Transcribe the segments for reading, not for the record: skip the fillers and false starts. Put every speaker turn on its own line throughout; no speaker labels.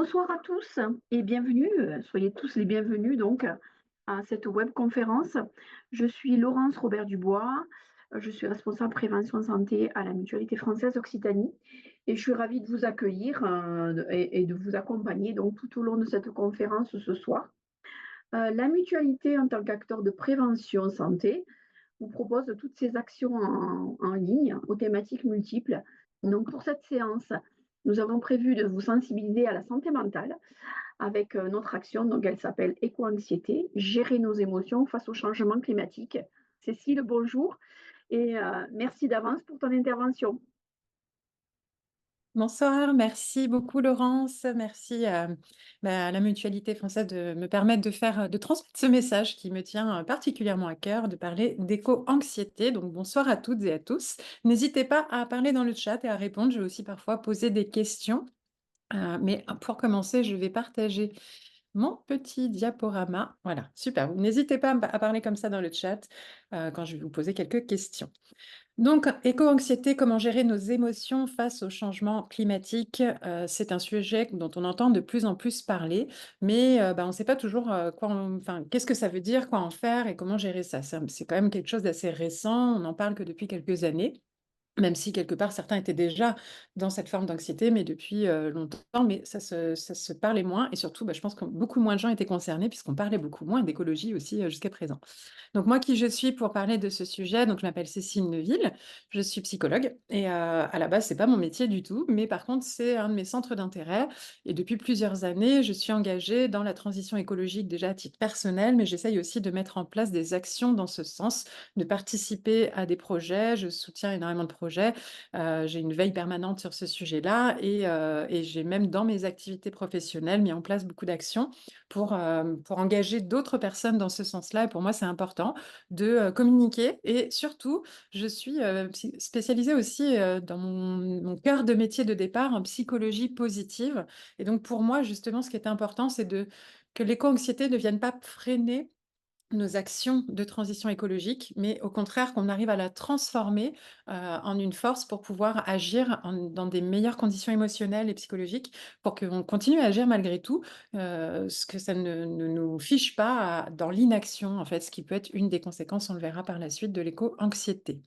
Bonsoir à tous et bienvenue, soyez tous les bienvenus donc à cette webconférence. Je suis Laurence Robert Dubois, je suis responsable prévention santé à la Mutualité française Occitanie et je suis ravie de vous accueillir et de vous accompagner donc tout au long de cette conférence ce soir. La Mutualité en tant qu'acteur de prévention santé vous propose toutes ces actions en ligne aux thématiques multiples. Donc pour cette séance, nous avons prévu de vous sensibiliser à la santé mentale avec notre action, donc elle s'appelle Éco-anxiété, gérer nos émotions face au changement climatique. Cécile, bonjour et merci d'avance pour ton intervention.
Bonsoir, merci beaucoup Laurence, merci à la Mutualité française de me permettre de transmettre ce message qui me tient particulièrement à cœur, de parler d'éco-anxiété. Donc bonsoir à toutes et à tous. N'hésitez pas à parler dans le chat et à répondre. Je vais aussi parfois poser des questions. Mais pour commencer, je vais partager mon petit diaporama. Voilà, super. N'hésitez pas à parler comme ça dans le chat quand je vais vous poser quelques questions. Donc, éco-anxiété, comment gérer nos émotions face au changement climatique? C'est un sujet dont on entend de plus en plus parler, mais on ne sait pas toujours qu'est-ce que ça veut dire, quoi en faire et comment gérer ça. C'est quand même quelque chose d'assez récent, on n'en parle que depuis quelques années. Même si quelque part certains étaient déjà dans cette forme d'anxiété, mais depuis, longtemps, mais ça se parlait moins et surtout, je pense que beaucoup moins de gens étaient concernés puisqu'on parlait beaucoup moins d'écologie aussi, jusqu'à présent. Donc moi, qui je suis pour parler de ce sujet? Donc je m'appelle Cécile Neuville, je suis psychologue et à la base, c'est pas mon métier du tout, mais par contre, c'est un de mes centres d'intérêt et depuis plusieurs années, je suis engagée dans la transition écologique déjà à titre personnel, mais j'essaye aussi de mettre en place des actions dans ce sens, de participer à des projets. Je soutiens énormément de projets, j'ai une veille permanente sur ce sujet-là et j'ai même dans mes activités professionnelles mis en place beaucoup d'actions pour engager d'autres personnes dans ce sens-là et pour moi, c'est important de, communiquer et surtout, je suis, spécialisée aussi, dans mon cœur de métier de départ en psychologie positive et donc pour moi, justement, ce qui est important, c'est que l'éco-anxiété ne vienne pas freiner nos actions de transition écologique, mais au contraire qu'on arrive à la transformer, en une force pour pouvoir agir dans des meilleures conditions émotionnelles et psychologiques, pour qu'on continue à agir malgré tout, ce que ça ne nous fiche pas dans l'inaction, en fait, ce qui peut être une des conséquences, on le verra par la suite, de l'éco-anxiété.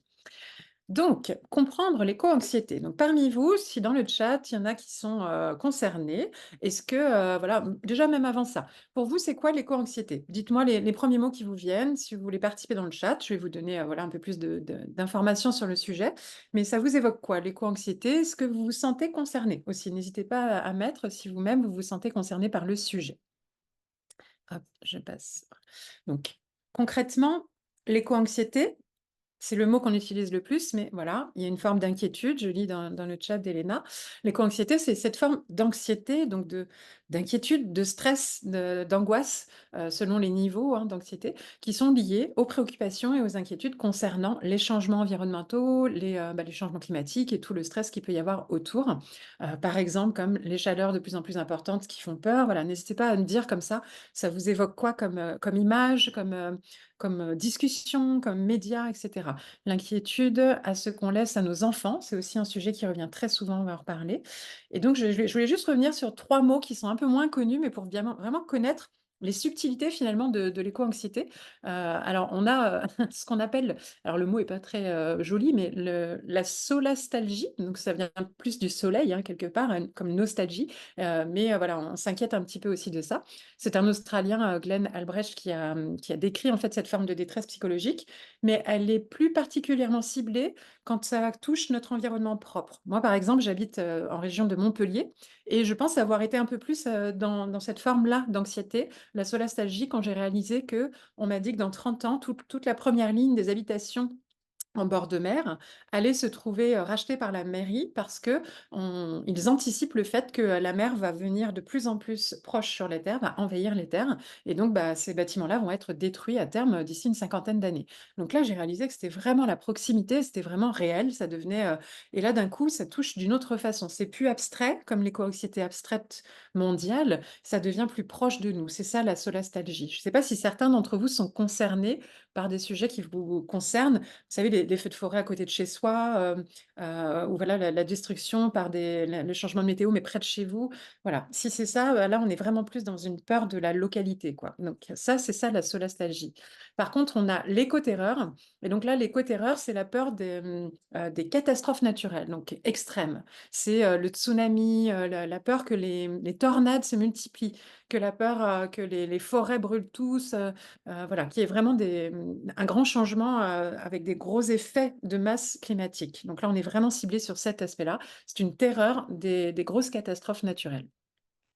Donc, comprendre l'éco-anxiété. Donc, parmi vous, si dans le chat, il y en a qui sont concernés, est-ce que, voilà, déjà même avant ça, pour vous, c'est quoi l'éco-anxiété? Dites-moi les premiers mots qui vous viennent. Si vous voulez participer dans le chat, je vais vous donner voilà, un peu plus d'informations sur le sujet. Mais ça vous évoque quoi, l'éco-anxiété? Est-ce que vous vous sentez concerné aussi? N'hésitez pas à mettre si vous-même vous vous sentez concerné par le sujet. Hop, je passe. Donc, concrètement, l'éco-anxiété, c'est le mot qu'on utilise le plus, mais voilà, il y a une forme d'inquiétude, je lis dans le chat d'Elena. L'éco-anxiété, c'est cette forme d'anxiété, donc d'inquiétude, de stress, d'angoisse, selon les niveaux hein, d'anxiété, qui sont liés aux préoccupations et aux inquiétudes concernant les changements environnementaux, les changements climatiques et tout le stress qu'il peut y avoir autour. Par exemple, comme les chaleurs de plus en plus importantes qui font peur. Voilà, n'hésitez pas à me dire comme ça vous évoque quoi comme image, comme discussion, comme média, etc. L'inquiétude à ce qu'on laisse à nos enfants, c'est aussi un sujet qui revient très souvent, on va en reparler. Et donc, je voulais juste revenir sur 3 mots qui sont un peu moins connus, mais pour bien vraiment connaître les subtilités finalement de l'éco-anxiété. Alors on a, ce qu'on appelle, alors le mot est pas très, joli, mais la solastalgie, donc ça vient plus du soleil, hein, quelque part, comme nostalgie, mais voilà, on s'inquiète un petit peu aussi de ça. C'est un Australien, Glenn Albrecht, qui a décrit en fait cette forme de détresse psychologique, mais elle est plus particulièrement ciblée quand ça touche notre environnement propre. Moi, par exemple, j'habite en région de Montpellier et je pense avoir été un peu plus dans cette forme-là d'anxiété, la solastalgie, quand j'ai réalisé que on m'a dit que dans 30 ans, toute la première ligne des habitations en bord de mer, allaient se trouver, rachetés par la mairie parce qu'ils anticipent le fait que la mer va venir de plus en plus proche sur les terres, va envahir les terres et donc ces bâtiments-là vont être détruits à terme, d'ici une cinquantaine d'années. Donc là, j'ai réalisé que c'était vraiment la proximité, c'était vraiment réel, ça devenait, et là, d'un coup, ça touche d'une autre façon. C'est plus abstrait, comme l'éco-anxiété abstraite mondiale, ça devient plus proche de nous. C'est ça la solastalgie. Je ne sais pas si certains d'entre vous sont concernés par des sujets qui vous concernent. Vous savez, des feux de forêt à côté de chez soi, ou voilà la destruction par le changement de météo, mais près de chez vous. Voilà, si c'est ça, là, on est vraiment plus dans une peur de la localité, quoi. Donc ça, c'est ça la solastalgie. Par contre, on a l'éco-terreur et donc là, l'éco-terreur, c'est la peur des catastrophes naturelles, donc extrêmes. C'est, le tsunami, la peur que les tornades se multiplient, que la peur, que les forêts brûlent tous, voilà, qu'il y ait vraiment un grand changement, avec des gros effets de masse climatique. Donc là, on est vraiment ciblé sur cet aspect-là. C'est une terreur des grosses catastrophes naturelles.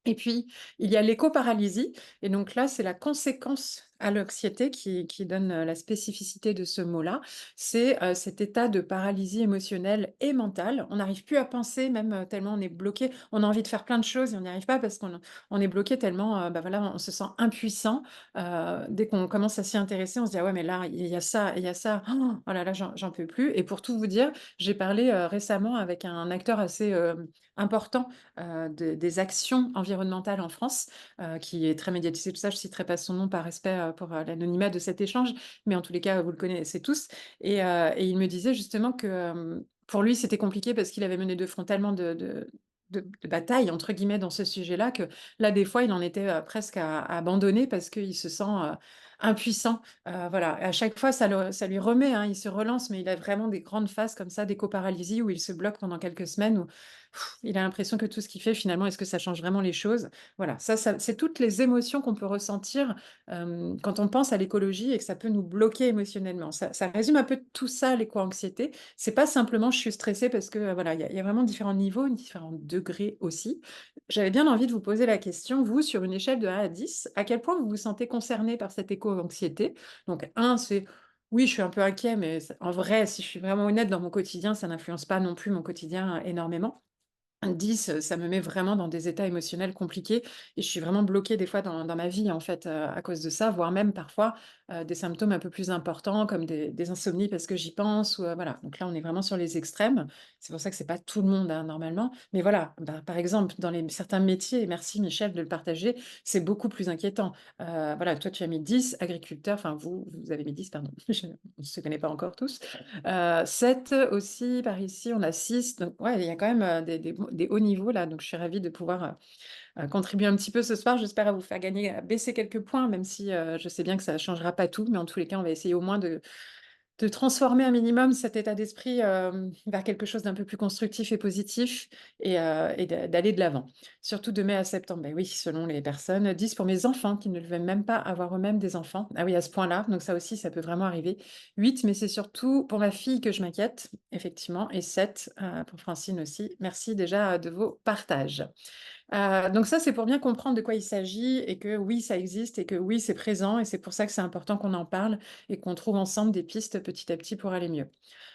Et puis, il y a l'éco-paralysie et donc là, c'est la conséquence à l'anxiété qui donne, la spécificité de ce mot-là. C'est, cet état de paralysie émotionnelle et mentale. On n'arrive plus à penser même, tellement on est bloqué. On a envie de faire plein de choses et on n'y arrive pas parce qu'on est bloqué tellement, bah, voilà, on se sent impuissant. Dès qu'on commence à s'y intéresser, on se dit: «Ah ouais, mais là, il y a ça et il y a ça. Oh là là, j'en peux plus» et pour tout vous dire, j'ai parlé, récemment avec un acteur assez, important des actions environnementales en France, qui est très médiatisé, tout ça. Je ne citerai pas son nom par respect pour l'anonymat de cet échange, mais en tous les cas, vous le connaissez tous. Et il me disait justement que pour lui, c'était compliqué parce qu'il avait mené de front tellement de batailles, entre guillemets, dans ce sujet-là, que là, des fois, il en était presque à abandonner parce qu'il se sent impuissant. Voilà. À chaque fois, ça lui remet, hein, il se relance, mais il a vraiment des grandes phases comme ça, d'éco-paralysie, où il se bloque pendant quelques semaines, où il a l'impression que tout ce qu'il fait finalement, est-ce que ça change vraiment les choses? Voilà, ça c'est toutes les émotions qu'on peut ressentir, quand on pense à l'écologie et que ça peut nous bloquer émotionnellement. Ça résume un peu tout ça, l'éco-anxiété. C'est pas simplement: «Je suis stressée» parce que, voilà, il y a vraiment différents niveaux, différents degrés aussi. J'avais bien envie de vous poser la question, vous, sur une échelle de 1 à 10, à quel point vous vous sentez concerné par cette éco-anxiété? Donc 1, c'est: «Oui, je suis un peu inquiet», mais en vrai, si je suis vraiment honnête, dans mon quotidien, ça n'influence pas non plus mon quotidien énormément. 10, ça me met vraiment dans des états émotionnels compliqués et je suis vraiment bloquée des fois dans ma vie, en fait, à cause de ça, voire même parfois, des symptômes un peu plus importants comme des insomnies parce que j'y pense ou, voilà. Donc là, on est vraiment sur les extrêmes. C'est pour ça que c'est pas tout le monde, hein, normalement. Mais voilà, bah, par exemple, dans certains métiers et merci Michel de le partager, c'est beaucoup plus inquiétant. Voilà, toi tu as mis 10 agriculteurs, enfin vous avez mis 10 pardon, on ne se connaît pas encore tous. 7 aussi par ici, on a 6. Donc ouais, il y a quand même, des hauts niveaux là, donc je suis ravie de pouvoir, contribuer un petit peu ce soir. J'espère à vous faire gagner à baisser quelques points, même si, je sais bien que ça ne changera pas tout, mais en tous les cas, on va essayer au moins de transformer un minimum cet état d'esprit, vers quelque chose d'un peu plus constructif et positif et d'aller de l'avant. Surtout de mai à septembre, beh, oui, selon les personnes. 10 pour mes enfants qui ne veulent même pas avoir eux-mêmes des enfants. Ah oui, à ce point-là, donc ça aussi, ça peut vraiment arriver. 8, mais c'est surtout pour ma fille que je m'inquiète, effectivement, et 7, pour Francine aussi. Merci déjà, de vos partages. Donc ça, c'est pour bien comprendre de quoi il s'agit et que oui, ça existe et que oui, c'est présent et c'est pour ça que c'est important qu'on en parle et qu'on trouve ensemble des pistes petit à petit pour aller mieux.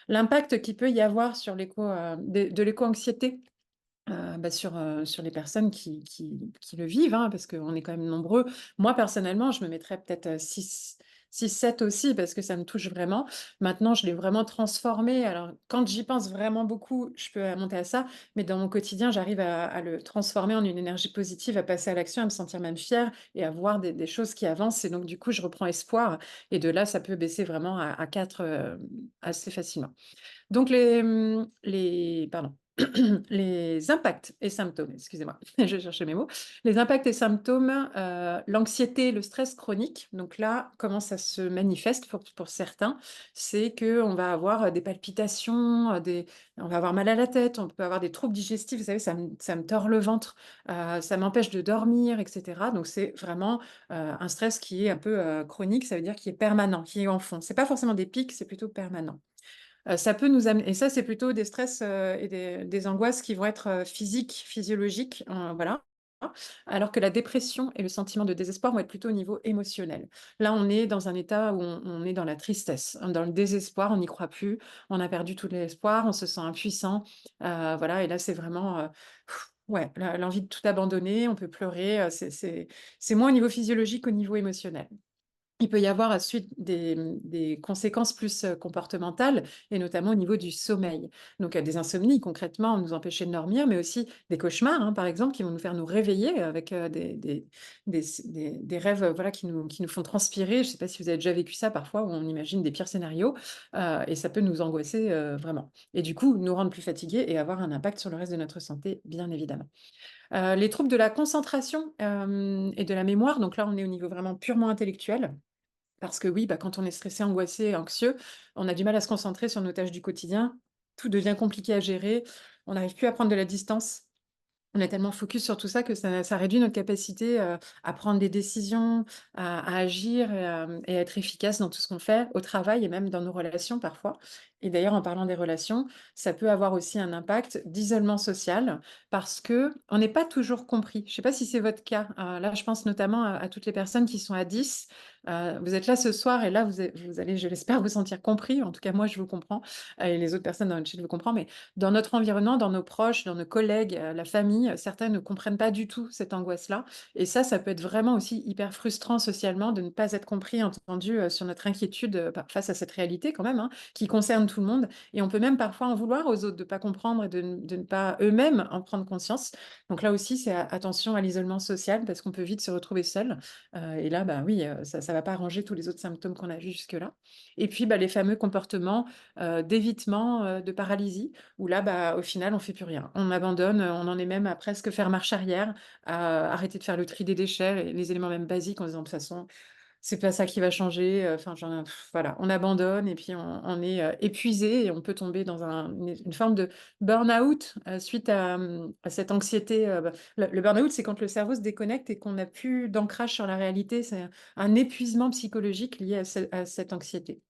L'impact qu'il peut y avoir sur de l'éco-anxiété, bah, sur les personnes qui le vivent, hein, parce qu'on est quand même nombreux. Moi, personnellement, je me mettrais peut-être, 6-7 aussi parce que ça me touche vraiment. Maintenant, je l'ai vraiment transformé. Alors, quand j'y pense vraiment beaucoup, je peux, monter à ça, mais dans mon quotidien, j'arrive à le transformer en une énergie positive, à passer à l'action, à me sentir même fière et à voir des choses qui avancent et donc du coup, je reprends espoir et de là, ça peut baisser vraiment à 4, assez facilement. Donc pardon, les impacts et symptômes, excusez-moi, je cherchais mes mots. Les impacts et symptômes, l'anxiété, le stress chronique, donc là, comment ça se manifeste pour certains? C'est qu'on va avoir, des palpitations, on va avoir mal à la tête, on peut avoir des troubles digestifs, vous savez, ça me tord le ventre, ça m'empêche de dormir et cetera. Donc c'est vraiment, un stress qui est un peu, chronique, ça veut dire qui est permanent, qui est en fond. C'est pas forcément des pics, c'est plutôt permanent. Ça peut nous amener et ça, c'est plutôt des stress, et des angoisses qui vont être, physiques, physiologiques, voilà. Alors que la dépression et le sentiment de désespoir vont être plutôt au niveau émotionnel. Là, on est dans un état où on est dans la tristesse, hein, dans le désespoir, on n'y croit plus, on a perdu tout l'espoir, on se sent impuissant, voilà et là, c'est vraiment, ouais, l'envie de tout abandonner, on peut pleurer, c'est moins au niveau physiologique qu'au niveau émotionnel. il peut y avoir ensuite des conséquences plus, comportementales et notamment au niveau du sommeil. Donc, des insomnies concrètement, nous empêcher de dormir, mais aussi des cauchemars, hein, par exemple, qui vont nous faire nous réveiller avec, des rêves, voilà, qui nous font transpirer. Je ne sais pas si vous avez déjà vécu ça parfois, où on imagine des pires scénarios, et ça peut nous angoisser, vraiment et du coup, nous rendre plus fatigués et avoir un impact sur le reste de notre santé, bien évidemment. Les troubles de la concentration, et de la mémoire, donc là, on est au niveau vraiment purement intellectuel. Parce que oui, bah, quand on est stressé, angoissé, anxieux, on a du mal à se concentrer sur nos tâches du quotidien. Tout devient compliqué à gérer. On n'arrive plus à prendre de la distance. On est tellement focus sur tout ça que ça réduit notre capacité, à prendre des décisions, à agir et à être efficace dans tout ce qu'on fait, au travail et même dans nos relations parfois. Et d'ailleurs, en parlant des relations, ça peut avoir aussi un impact d'isolement social parce qu'on n'est pas toujours compris. Je ne sais pas si c'est votre cas. Là, je pense notamment à toutes les personnes qui sont à 10. Vous êtes là ce soir et là, vous allez, je l'espère, vous sentir compris. En tout cas, moi, je vous comprends, et les autres personnes dans le chat vous comprennent, mais dans notre environnement, dans nos proches, dans nos collègues, la famille, certains ne comprennent pas du tout cette angoisse-là et ça peut être vraiment aussi hyper frustrant socialement de ne pas être compris, entendu, sur notre inquiétude, face à cette réalité quand même, hein, qui concerne tout le monde et on peut même parfois en vouloir aux autres de ne pas comprendre et de ne pas eux-mêmes en prendre conscience. Donc là aussi, c'est a attention à l'isolement social parce qu'on peut vite se retrouver seul, et là, bah, oui, ça va pas arranger tous les autres symptômes qu'on a vus jusque-là et puis, bah, les fameux comportements, d'évitement, de paralysie où là, bah, au final, on fait plus rien. On abandonne, on en est même à presque faire marche arrière, à arrêter de faire le tri des déchets et les éléments même basiques en se disant: «De toute façon, c'est pas ça qui va changer», enfin, voilà, on abandonne et puis on est, épuisé et on peut tomber dans une forme de burn-out, suite à cette anxiété, bah, le burn-out, c'est quand le cerveau se déconnecte et qu'on n'a plus d'ancrage sur la réalité. C'est un épuisement psychologique lié à cette anxiété.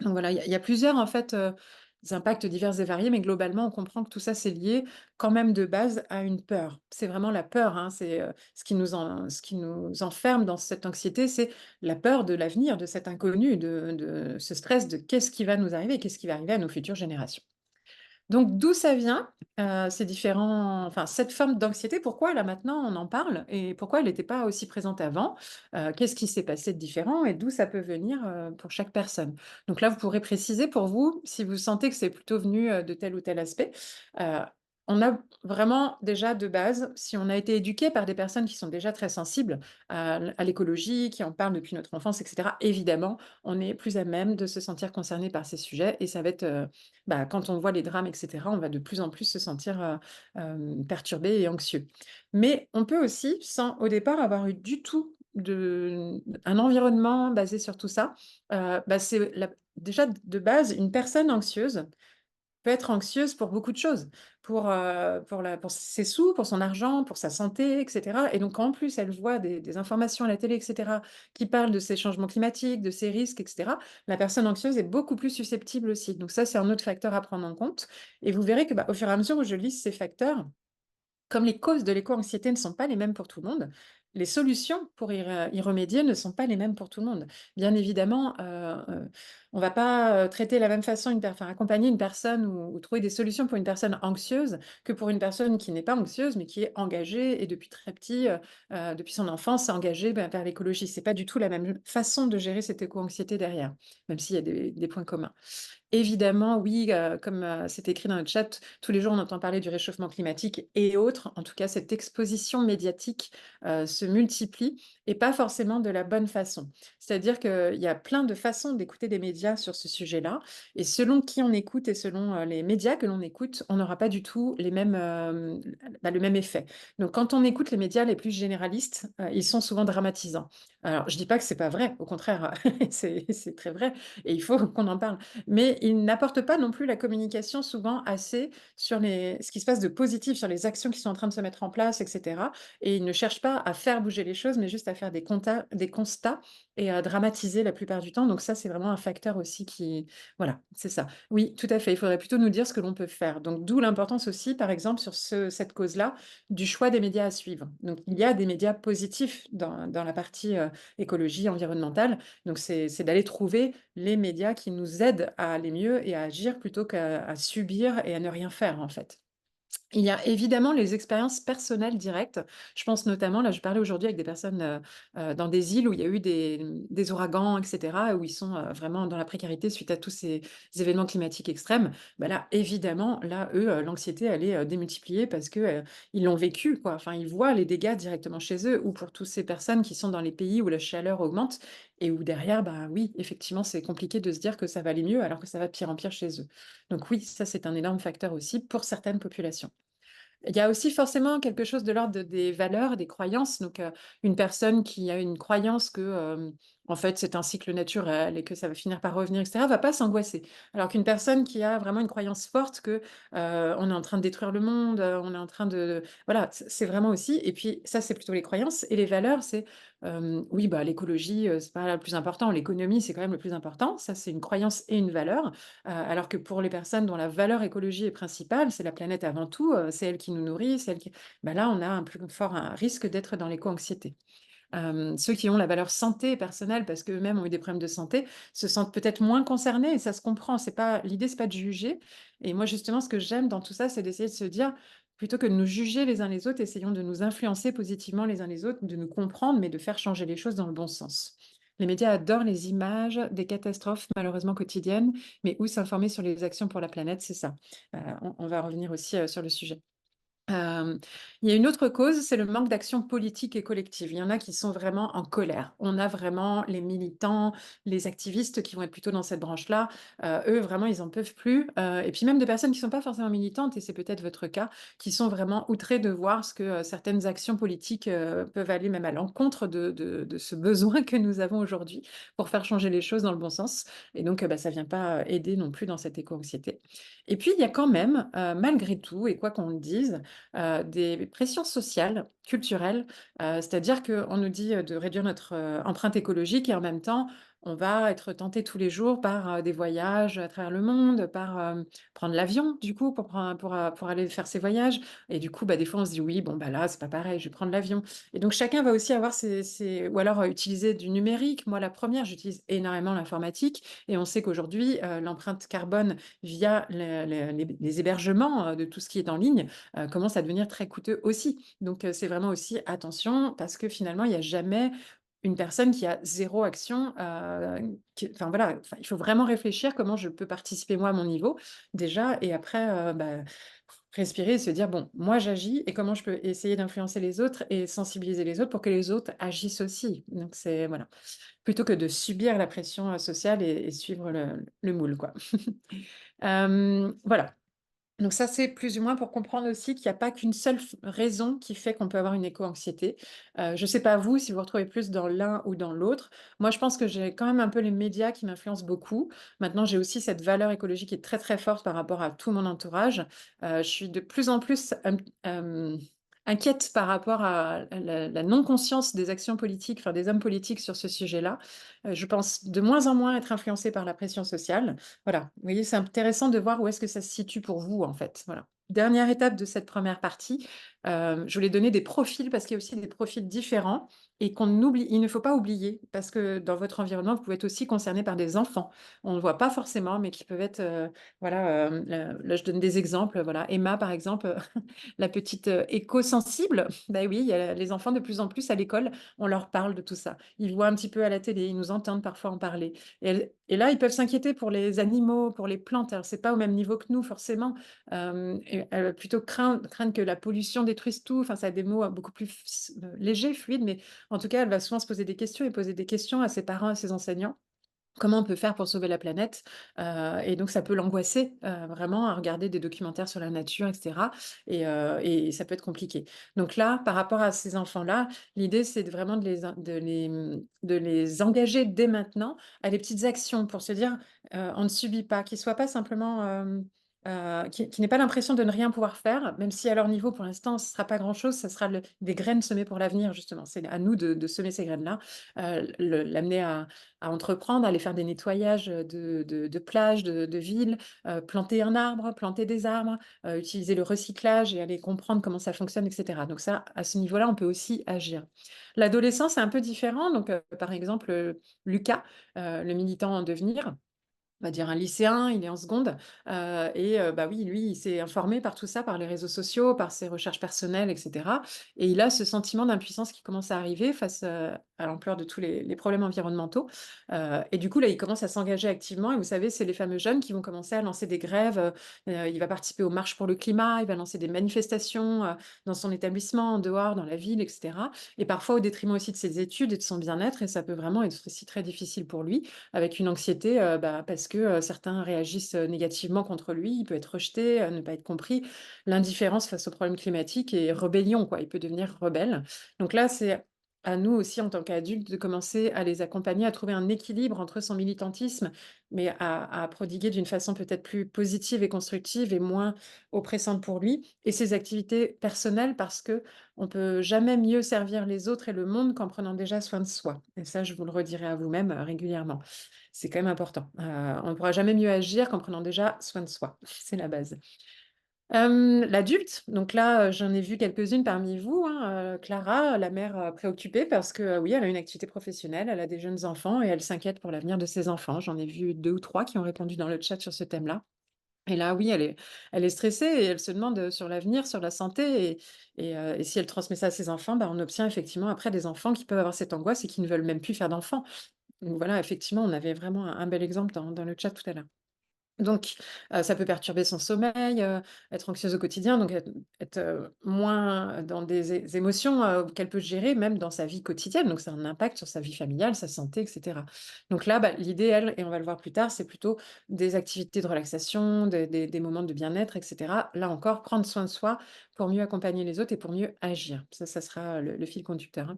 Donc voilà, il y a plusieurs en fait, impacts divers et variés, mais globalement, on comprend que tout ça, c'est lié quand même de base à une peur. C'est vraiment la peur, hein, c'est, ce qui nous enferme dans cette anxiété, c'est la peur de l'avenir, de cet inconnu, de ce stress de qu'est-ce qui va nous arriver? Qu'est-ce qui va arriver à nos futures générations? Donc d'où ça vient, cette forme d'anxiété? Pourquoi là maintenant on en parle et pourquoi elle n'était pas aussi présente avant? Qu'est-ce qui s'est passé de différent et d'où ça peut venir, pour chaque personne? Donc là, vous pourrez préciser pour vous, si vous sentez que c'est plutôt venu, de tel ou tel aspect. Heu, on a vraiment déjà de base, si on a été éduqué par des personnes qui sont déjà très sensibles à l'écologie, qui en parlent depuis notre enfance et cetera, évidemment, on est plus à même de se sentir concerné par ces sujets et ça va être, bah, quand on voit les drames et cetera, on va de plus en plus se sentir, perturbé et anxieux. Mais on peut aussi, sans au départ avoir eu du tout un environnement basé sur tout ça, bah, c'est la déjà de base, une personne anxieuse peut être anxieuse pour beaucoup de choses, pour ses sous, pour son argent, pour sa santé et cetera et donc en plus elle voit des informations à la télé et cetera qui parlent de ces changements climatiques, de ces risques et cetera, la personne anxieuse est beaucoup plus susceptible aussi. Donc ça, c'est un autre facteur à prendre en compte et vous verrez que, bah, au fur et à mesure où je liste ces facteurs, comme les causes de l'éco-anxiété ne sont pas les mêmes pour tout le monde, les solutions pour y remédier ne sont pas les mêmes pour tout le monde. Bien évidemment, on va pas, traiter de la même façon accompagner une personne ou trouver des solutions pour une personne anxieuse que pour une personne qui n'est pas anxieuse, mais qui est engagée et depuis très petit, depuis son enfance, engagée, bah, vers l'écologie. C'est pas du tout la même façon de gérer cette éco-anxiété derrière, même s'il y a des points communs. Évidemment, oui, comme, c'est écrit dans le chat, tous les jours on entend parler du réchauffement climatique et autres. En tout cas, cette exposition médiatique, se multiplie et pas forcément de la bonne façon. C'est-à-dire qu'il y a plein de façons d'écouter des médias sur ce sujet-là et selon qui on écoute et selon, les médias que l'on écoute, on n'aura pas du tout les mêmes, le même effet. Donc quand on écoute les médias les plus généralistes, ils sont souvent dramatisants. Alors je dis pas que c'est pas vrai, au contraire, c'est très vrai et il faut qu'on en parle. Mais ils n'apportent pas non plus la communication souvent assez sur ce qui se passe de positif, sur les actions qui sont en train de se mettre en place et cetera et ils ne cherchent pas à faire bouger les choses, mais juste à faire des constats et à dramatiser la plupart du temps. Donc ça, c'est vraiment un facteur aussi qui voilà, c'est ça. Oui, tout à fait, il faudrait plutôt nous dire ce que l'on peut faire. Donc d'où l'importance aussi, par exemple, sur cette cause-là, du choix des médias à suivre. Donc il y a des médias positifs dans la partie, écologie environnementale. Donc c'est d'aller trouver les médias qui nous aident à aller mieux et à agir plutôt qu'à subir et à ne rien faire, en fait. Il y a évidemment les expériences personnelles directes. Je pense notamment, là, je parlais aujourd'hui avec des personnes dans des îles où il y a eu des ouragans, etc., où ils sont vraiment dans la précarité suite à tous ces événements climatiques extrêmes. Bah là, évidemment, là, eux, l'anxiété, elle est démultipliée parce que ils l'ont vécu, quoi. Enfin, ils voient les dégâts directement chez eux, ou pour toutes ces personnes qui sont dans les pays où la chaleur augmente et où derrière, bah oui, effectivement, c'est compliqué de se dire que ça va aller mieux alors que ça va de pire en pire chez eux. Donc oui, ça, c'est un énorme facteur aussi pour certaines populations. Il y a aussi forcément quelque chose de l'ordre des valeurs, des croyances. Donc, une personne qui a une croyance que, en fait, c'est un cycle naturel et que ça va finir par revenir, et cetera, va pas s'angoisser. Alors qu'une personne qui a vraiment une croyance forte que, on est en train de détruire le monde, on est en train de voilà, c'est vraiment aussi et puis ça, c'est plutôt les croyances et les valeurs, c'est, oui, bah, l'écologie, c'est pas le plus important, l'économie, c'est quand même le plus important. Ça, c'est une croyance et une valeur. Alors que pour les personnes dont la valeur écologie est principale, c'est la planète avant tout, c'est elle qui nous nourrit, c'est elle qui bah, là, on a un plus fort un risque d'être dans l'éco-anxiété. Ceux qui ont la valeur santé personnelle, parce qu'eux-mêmes ont eu des problèmes de santé, se sentent peut-être moins concernés et ça se comprend. C'est pas l'idée, c'est pas de juger et moi, justement, ce que j'aime dans tout ça, c'est d'essayer de se dire: «Plutôt que de nous juger les uns les autres, essayons de nous influencer positivement les uns les autres, de nous comprendre, mais de faire changer les choses dans le bon sens». Les médias adorent les images des catastrophes malheureusement quotidiennes, mais où s'informer sur les actions pour la planète, c'est ça. On va revenir aussi, sur le sujet. Hem, il y a une autre cause, c'est le manque d'action politique et collective. Il y en a qui sont vraiment en colère. On a vraiment les militants, les activistes qui vont être plutôt dans cette branche-là. Eux, vraiment, ils en peuvent plus. Et puis même des personnes qui ne sont pas forcément militantes, et c'est peut-être votre cas, qui sont vraiment outrées de voir ce que certaines actions politiques peuvent aller même à l'encontre de ce besoin que nous avons aujourd'hui pour faire changer les choses dans le bon sens. Et donc, bah, ça ne vient pas aider non plus dans cette éco-anxiété. Et puis, il y a quand même, malgré tout, et quoi qu'on le dise, des pressions sociales, culturelles, c'est-à-dire qu'on nous dit, de réduire notre, empreinte écologique et en même temps, on va être tenté tous les jours par, des voyages à travers le monde, par, prendre l'avion du coup pour aller faire ses voyages et du coup, bah, des fois on se dit: «Oui, bon, bah, là, c'est pas pareil, je vais prendre l'avion» et donc chacun va aussi avoir ses ou alors, utiliser du numérique. Moi, la première, j'utilise énormément l'informatique et on sait qu'aujourd'hui, l'empreinte carbone via les hébergements, de tout ce qui est en ligne, commence à devenir très coûteux aussi. Donc, c'est vraiment aussi attention parce que finalement, il y a jamais une personne qui a zéro action, qui enfin voilà, enfin, il faut vraiment réfléchir comment je peux participer moi à mon niveau déjà et après, bah, respirer et se dire: «Bon, moi j'agis et comment je peux essayer d'influencer les autres et sensibiliser les autres pour que les autres agissent aussi». Donc c'est voilà, plutôt que de subir la pression, sociale et suivre le moule, quoi. Voilà. Donc ça, c'est plus ou moins pour comprendre aussi qu'il y a pas qu'une seule raison qui fait qu'on peut avoir une éco-anxiété. Je ne sais pas vous, si vous vous retrouvez plus dans l'un ou dans l'autre. Moi, je pense que j'ai quand même un peu les médias qui m'influencent beaucoup. Maintenant, j'ai aussi cette valeur écologique qui est très, très forte par rapport à tout mon entourage. Je suis de plus en plus, inquiète par rapport à la non-conscience des actions politiques, enfin des hommes politiques sur ce sujet-là. Je pense de moins en moins être influencée par la pression sociale. Voilà, vous voyez, c'est intéressant de voir où est-ce que ça se situe pour vous, en fait, voilà. Dernière étape de cette première partie, je voulais donner des profils parce qu'il y a aussi des profils différents et il ne faut pas oublier parce que dans votre environnement, vous pouvez être aussi concerné par des enfants. On ne le voit pas forcément, mais qui peuvent être, voilà, là, je donne des exemples, voilà. Emma, par exemple, la petite, éco-sensible, bah, oui, il y a les enfants de plus en plus à l'école, on leur parle de tout ça. Ils voient un petit peu à la télé, ils nous entendent parfois en parler et là, ils peuvent s'inquiéter pour les animaux, pour les plantes. Alors c'est pas au même niveau que nous forcément, et elle va plutôt craindre que la pollution détruise tout. Enfin, ça a des mots, beaucoup plus légers, fluides, mais en tout cas, elle va souvent se poser des questions et poser des questions à ses parents, à ses enseignants. Comment on peut faire pour sauver la planète? Et donc ça peut l'angoisser, vraiment à regarder des documentaires sur la nature et cetera et ça peut être compliqué. Donc là, par rapport à ces enfants-là, l'idée c'est vraiment de les engager dès maintenant à des petites actions pour se dire, «On ne subit pas», qu'ils soient pas simplement, qu'ils n'aient pas l'impression de ne rien pouvoir faire, même si à leur niveau pour l'instant ce sera pas grand-chose, ça sera des graines semées pour l'avenir justement. C'est à nous de semer ces graines-là, l'amener à entreprendre, aller faire des nettoyages, de plages, de villes, planter un arbre, planter des arbres, utiliser le recyclage et aller comprendre comment ça fonctionne et cetera. Donc ça, à ce niveau-là, on peut aussi agir. L'adolescence, c'est un peu différent donc par exemple, Lucas, le militant en devenir, on va dire un lycéen, il est en seconde, bah, oui, lui, il s'est informé par tout ça, par les réseaux sociaux, par ses recherches personnelles et cetera et il a ce sentiment d'impuissance qui commence à arriver face, à l'ampleur de tous les problèmes environnementaux, et du coup, là, il commence à s'engager activement et vous savez, c'est les fameux jeunes qui vont commencer à lancer des grèves, il va participer aux marches pour le climat, il va lancer des manifestations, dans son établissement, en dehors, dans la ville et cetera et parfois au détriment aussi de ses études et de son bien-être et ça peut vraiment être aussi très difficile pour lui avec une anxiété, bah, parce que, certains réagissent, négativement contre lui, il peut être rejeté, ne pas être compris. L'indifférence face aux problèmes climatiques et rébellion, quoi, il peut devenir rebelle. Donc là, c'est à nous aussi, en tant qu'adultes, de commencer à les accompagner, à trouver un équilibre entre son militantisme, mais à prodiguer d'une façon peut-être plus positive et constructive et moins oppressante pour lui et ses activités personnelles parce que on peut jamais mieux servir les autres et le monde qu'en prenant déjà soin de soi et ça, je vous le redirai à vous-même, régulièrement. C'est quand même important. On ne pourra jamais mieux agir qu'en prenant déjà soin de soi. C'est la base. L'adulte, donc là, j'en ai vu quelques-unes parmi vous, hein, Clara, la mère, préoccupée parce que, oui, elle a une activité professionnelle, elle a des jeunes enfants et elle s'inquiète pour l'avenir de ses enfants. J'en ai vu 2 ou 3 qui ont répondu dans le chat sur ce thème-là et là, oui, elle est stressée et elle se demande, sur l'avenir, sur la santé et si elle transmet ça à ses enfants, bah, on obtient effectivement après des enfants qui peuvent avoir cette angoisse et qui ne veulent même plus faire d'enfants. Donc voilà, effectivement, on avait vraiment un bel exemple dans le chat tout à l'heure. Donc, ça peut perturber son sommeil, être anxieuse au quotidien, donc être, moins dans des émotions, qu'elle peut gérer même dans sa vie quotidienne, donc ça a un impact sur sa vie familiale, sa santé et cetera. Donc là, bah, l'idée, elle et on va le voir plus tard, c'est plutôt des activités de relaxation, des moments de bien-être et cetera. Là encore, prendre soin de soi pour mieux accompagner les autres et pour mieux agir. Ça sera le fil conducteur, hein.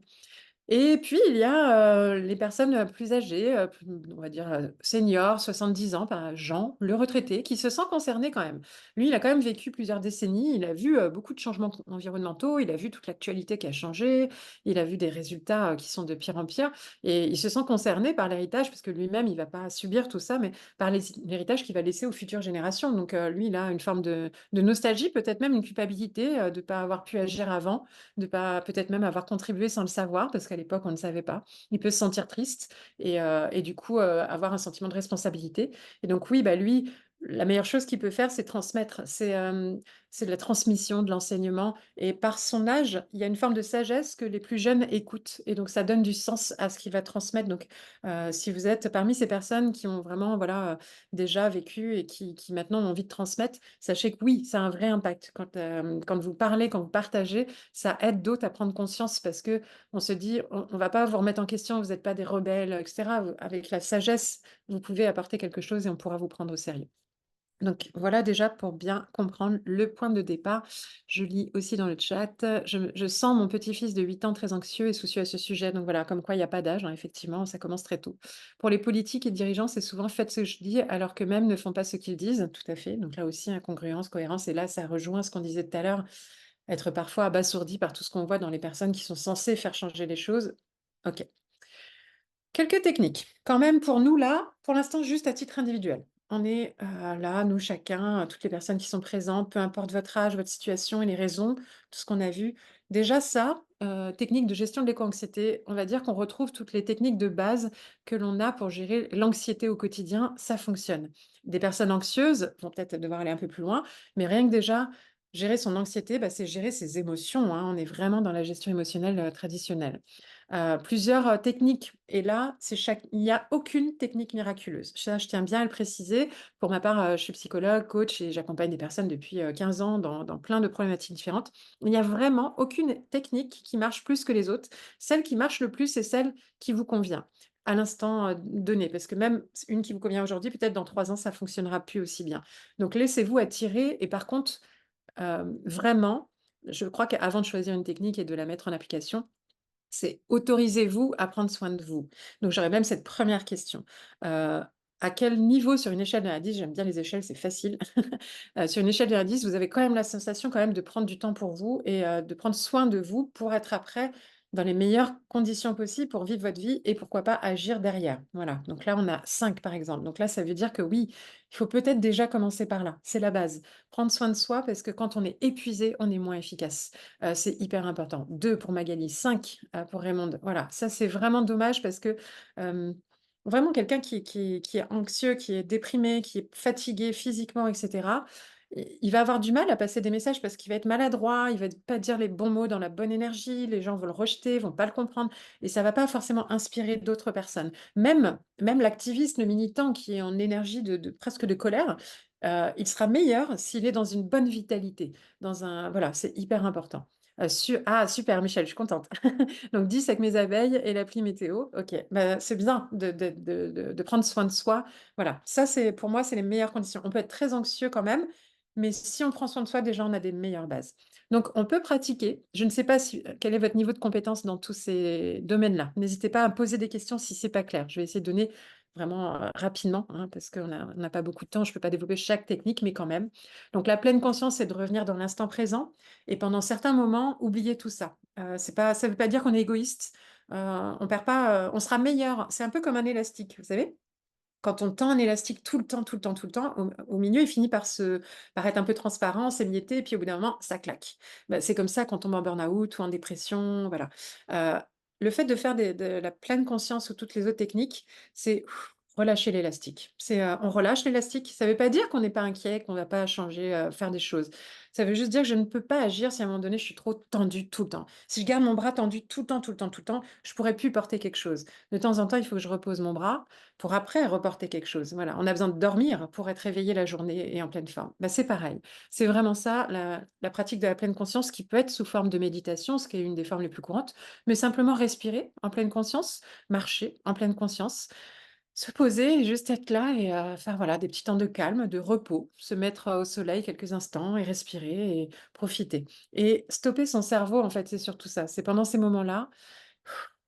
Et puis il y a, les personnes, plus âgées, plus on va dire, seniors, 70 ans, par Jean, le retraité, qui se sent concerné quand même. Lui, il a quand même vécu plusieurs décennies, il a vu, beaucoup de changements environnementaux, il a vu toute l'actualité qui a changé, il a vu des résultats, qui sont de pire en pire et il se sent concerné par l'héritage parce que lui-même, il va pas subir tout ça, mais par l'héritage qu'il va laisser aux futures générations. Donc, lui, il a une forme de nostalgie, peut-être même une culpabilité, de ne pas avoir pu agir avant, de pas peut-être même avoir contribué sans le savoir, parce qu'à l'époque, on ne savait pas. Il peut se sentir triste et du coup, avoir un sentiment de responsabilité et donc oui, bah, lui, la meilleure chose qu'il peut faire, c'est transmettre. C'est de la transmission, de l'enseignement et par son âge, il y a une forme de sagesse que les plus jeunes écoutent et donc ça donne du sens à ce qu'il va transmettre. Donc, si vous êtes parmi ces personnes qui ont vraiment, voilà, déjà vécu et qui maintenant ont envie de transmettre, sachez que oui, ça a un vrai impact. Quand vous parlez, quand vous partagez, ça aide d'autres à prendre conscience parce que on se dit: «On va pas vous remettre en question, vous êtes pas des rebelles, et cetera». Avec la sagesse, vous pouvez apporter quelque chose et on pourra vous prendre au sérieux. Donc voilà déjà pour bien comprendre le point de départ. Je lis aussi dans le chat, je sens mon petit-fils de 8 ans très anxieux et soucieux à ce sujet. Donc voilà, comme quoi il y a pas d'âge, hein, effectivement, ça commence très tôt. Pour les politiques et dirigeants, c'est souvent: «Faites ce que je dis», alors qu'eux-mêmes ne font pas ce qu'ils disent. Tout à fait, donc là aussi incongruence, cohérence et là ça rejoint ce qu'on disait tout à l'heure, être parfois abasourdi par tout ce qu'on voit dans les personnes qui sont censées faire changer les choses. OK. Quelques techniques, quand même pour nous là, pour l'instant juste à titre individuel. On est, là, nous chacun, toutes les personnes qui sont présentes, peu importe votre âge, votre situation et les raisons, tout ce qu'on a vu. Déjà ça, technique de gestion de l'éco-anxiété, on va dire qu'on retrouve toutes les techniques de base que l'on a pour gérer l'anxiété au quotidien, ça fonctionne. Des personnes anxieuses vont peut-être devoir aller un peu plus loin, mais rien que déjà gérer son anxiété, bah, c'est gérer ses émotions, hein. On est vraiment dans la gestion émotionnelle, traditionnelle. Plusieurs, techniques et là, il n'y a aucune technique miraculeuse. Ça, je tiens bien à le préciser. Pour ma part, je suis psychologue, coach et j'accompagne des personnes depuis, 15 ans dans plein de problématiques différentes. Il n'y a vraiment aucune technique qui marche plus que les autres. Celle qui marche le plus, c'est celle qui vous convient à l'instant, donné. Parce que même une qui vous convient aujourd'hui, peut-être dans 3 ans, ça fonctionnera plus aussi bien. Donc laissez-vous attirer et par contre, vraiment, je crois qu'avant de choisir une technique et de la mettre en application, c'est autorisez-vous à prendre soin de vous? Donc j'aurais même cette première question. Heu, à quel niveau sur une échelle de 1 à 10, j'aime bien les échelles, c'est facile. Sur une échelle de 1 à 10, vous avez quand même la sensation quand même de prendre du temps pour vous et de prendre soin de vous pour être après dans les meilleures conditions possibles pour vivre votre vie et pourquoi pas agir derrière. Voilà, donc là on a 5 par exemple. Donc là ça veut dire que oui, il faut peut-être déjà commencer par là, c'est la base. Prendre soin de soi parce que quand on est épuisé, on est moins efficace. C'est hyper important. 2 pour Magali, 5 pour Raymonde. Voilà, ça c'est vraiment dommage parce que, hem, vraiment quelqu'un qui est anxieux, qui est déprimé, qui est fatigué physiquement et cetera, il va avoir du mal à passer des messages parce qu'il va être maladroit, il va pas dire les bons mots dans la bonne énergie, les gens vont le rejeter, vont pas le comprendre et ça va pas forcément inspirer d'autres personnes. Même l'activiste, le militant qui est en énergie de presque de colère, il sera meilleur s'il est dans une bonne vitalité, dans un voilà, c'est hyper important. Ah super Michel, je suis contente. Donc 10 avec mes abeilles et l'appli météo. OK, bah, c'est bien de prendre soin de soi. Voilà, ça c'est pour moi, c'est les meilleures conditions. On peut être très anxieux quand même, mais si on prend soin de soi, déjà, on a des meilleures bases. Donc on peut pratiquer. Je ne sais pas quel est votre niveau de compétence dans tous ces domaines-là. N'hésitez pas à me poser des questions si c'est pas clair. Je vais essayer de donner vraiment, rapidement, hein, parce qu'on n'a pas beaucoup de temps. Je ne peux pas développer chaque technique, mais quand même. Donc la pleine conscience, c'est de revenir dans l'instant présent et pendant certains moments, oublier tout ça. Ça veut pas dire qu'on est égoïste. On perd pas, on sera meilleur. C'est un peu comme un élastique, vous savez? Quand on tend un élastique tout le temps, tout le temps, tout le temps, au milieu, il finit par être un peu transparent, s'émietter, et puis au bout d'un moment, ça claque. Bah, c'est comme ça quand on tombe en burn-out ou en dépression, voilà. Heu, le fait de faire de la pleine conscience ou toutes les autres techniques, c'est relâcher l'élastique. On relâche l'élastique. Ça ne veut pas dire qu'on n'est pas inquiet, qu'on ne va pas changer, faire des choses. Ça veut juste dire que je ne peux pas agir si à un moment donné, je suis trop tendue tout le temps. Si je garde mon bras tendu tout le temps, tout le temps, tout le temps, je pourrais plus porter quelque chose. De temps en temps, il faut que je repose mon bras pour après reporter quelque chose. Voilà, on a besoin de dormir pour être réveillé la journée et en pleine forme. Bah, c'est pareil. C'est vraiment ça, la pratique de la pleine conscience qui peut être sous forme de méditation, ce qui est une des formes les plus courantes, mais simplement respirer en pleine conscience, marcher en pleine conscience, se poser et juste être là et faire voilà, des petits temps de calme, de repos, se mettre au soleil quelques instants et respirer et profiter. Et stopper son cerveau, en fait, c'est surtout ça. C'est pendant ces moments-là,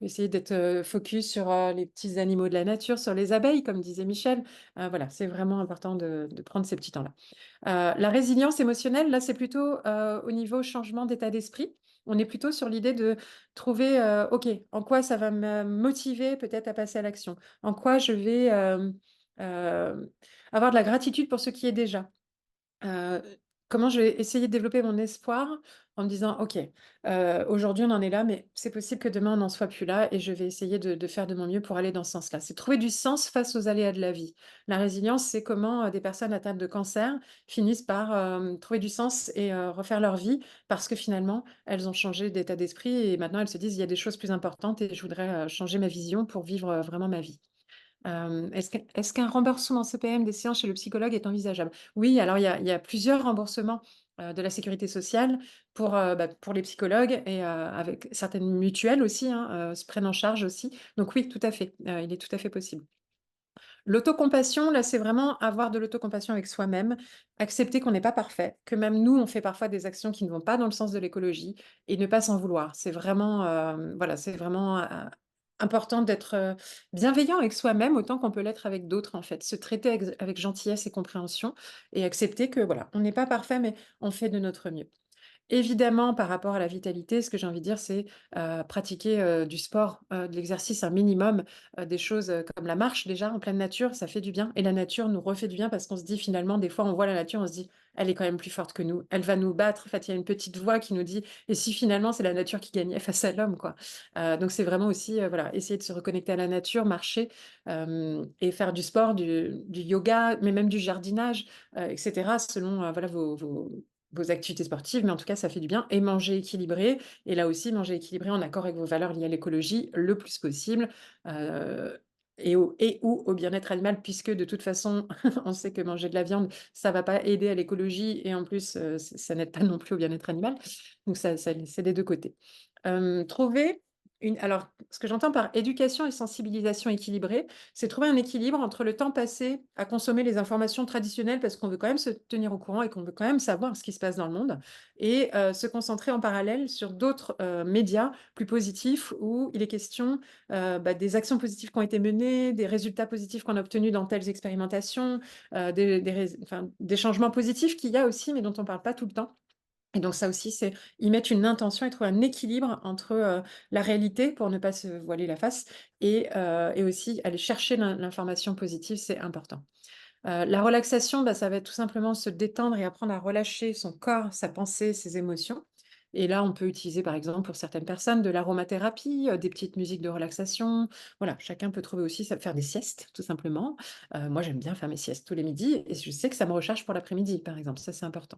essayer d'être, focus sur, les petits animaux de la nature, sur les abeilles, comme disait Michel. Voilà, c'est vraiment important de prendre ces petits temps-là. La résilience émotionnelle, là, c'est plutôt, au niveau changement d'état d'esprit. On est plutôt sur l'idée de trouver, OK, en quoi ça va me motiver peut-être à passer à l'action? En quoi je vais, avoir de la gratitude pour ce qui est déjà? Heu, comment je vais essayer de développer mon espoir en me disant: «OK, aujourd'hui on en est là, mais c'est possible que demain on n'en soit plus là et je vais essayer de faire de mon mieux pour aller dans ce sens-là». C'est trouver du sens face aux aléas de la vie. La résilience, c'est comment, des personnes atteintes de cancer finissent par, trouver du sens et refaire leur vie parce que finalement, elles ont changé d'état d'esprit et maintenant elles se disent: «Il y a des choses plus importantes et je voudrais, changer ma vision pour vivre, vraiment ma vie». Est-ce qu'un remboursement CPM des séances chez le psychologue est envisageable? Oui, alors il y a plusieurs remboursements, de la sécurité sociale pour les psychologues et avec certaines mutuelles aussi, hein, se prennent en charge aussi. Donc oui, tout à fait, il est tout à fait possible. L'autocompassion, là, c'est vraiment avoir de l'autocompassion avec soi-même, accepter qu'on n'est pas parfait, que même nous, on fait parfois des actions qui ne vont pas dans le sens de l'écologie et ne pas s'en vouloir. C'est vraiment, voilà, c'est vraiment, important d'être, bienveillant avec soi-même autant qu'on peut l'être avec d'autres, en fait. Se traiter avec gentillesse et compréhension et accepter que, voilà, on n'est pas parfait, mais on fait de notre mieux. Évidemment, par rapport à la vitalité, ce que j'ai envie de dire, c'est, pratiquer, du sport, de l'exercice un minimum, des choses, comme la marche déjà en pleine nature, ça fait du bien et la nature nous refait du bien parce qu'on se dit finalement des fois on voit la nature, on se dit: «Elle est quand même plus forte que nous, elle va nous battre». En fait, il y a une petite voix qui nous dit: «Et si finalement c'est la nature qui gagnait face à l'homme?» quoi. Donc c'est vraiment aussi, voilà, essayer de se reconnecter à la nature, marcher, et faire du sport, du yoga, mais même du jardinage, et cetera selon, voilà vos activités sportives, mais en tout cas, ça fait du bien et manger équilibré et là aussi, manger équilibré en accord avec vos valeurs liées à l'écologie le plus possible, heu et ou au bien-être animal puisque de toute façon, on sait que manger de la viande, ça va pas aider à l'écologie et en plus, ça n'aide pas non plus au bien-être animal. Donc ça c'est des 2 côtés. Trouver alors, ce que j'entends par éducation et sensibilisation équilibrée, c'est trouver un équilibre entre le temps passé à consommer les informations traditionnelles parce qu'on veut quand même se tenir au courant et qu'on veut quand même savoir ce qui se passe dans le monde et se concentrer en parallèle sur d'autres, médias plus positifs où il est question, des actions positives qui ont été menées, des résultats positifs qu'on a obtenus dans telles expérimentations, des changements positifs qu'il y a aussi mais dont on ne parle pas tout le temps. Et donc ça aussi, c'est y mettre une intention et trouver un équilibre entre, la réalité pour ne pas se voiler la face et aussi aller chercher l'information positive, c'est important. La relaxation, bah, ça va être tout simplement se détendre et apprendre à relâcher son corps, sa pensée, ses émotions Et là, on peut utiliser, par exemple, pour certaines personnes, de l'aromathérapie, des petites musiques de relaxation. Voilà, chacun peut trouver aussi, ça faire des siestes, tout simplement. Moi, j'aime bien faire mes siestes tous les midis et je sais que ça me recharge pour l'après-midi, par exemple. Ça, c'est important.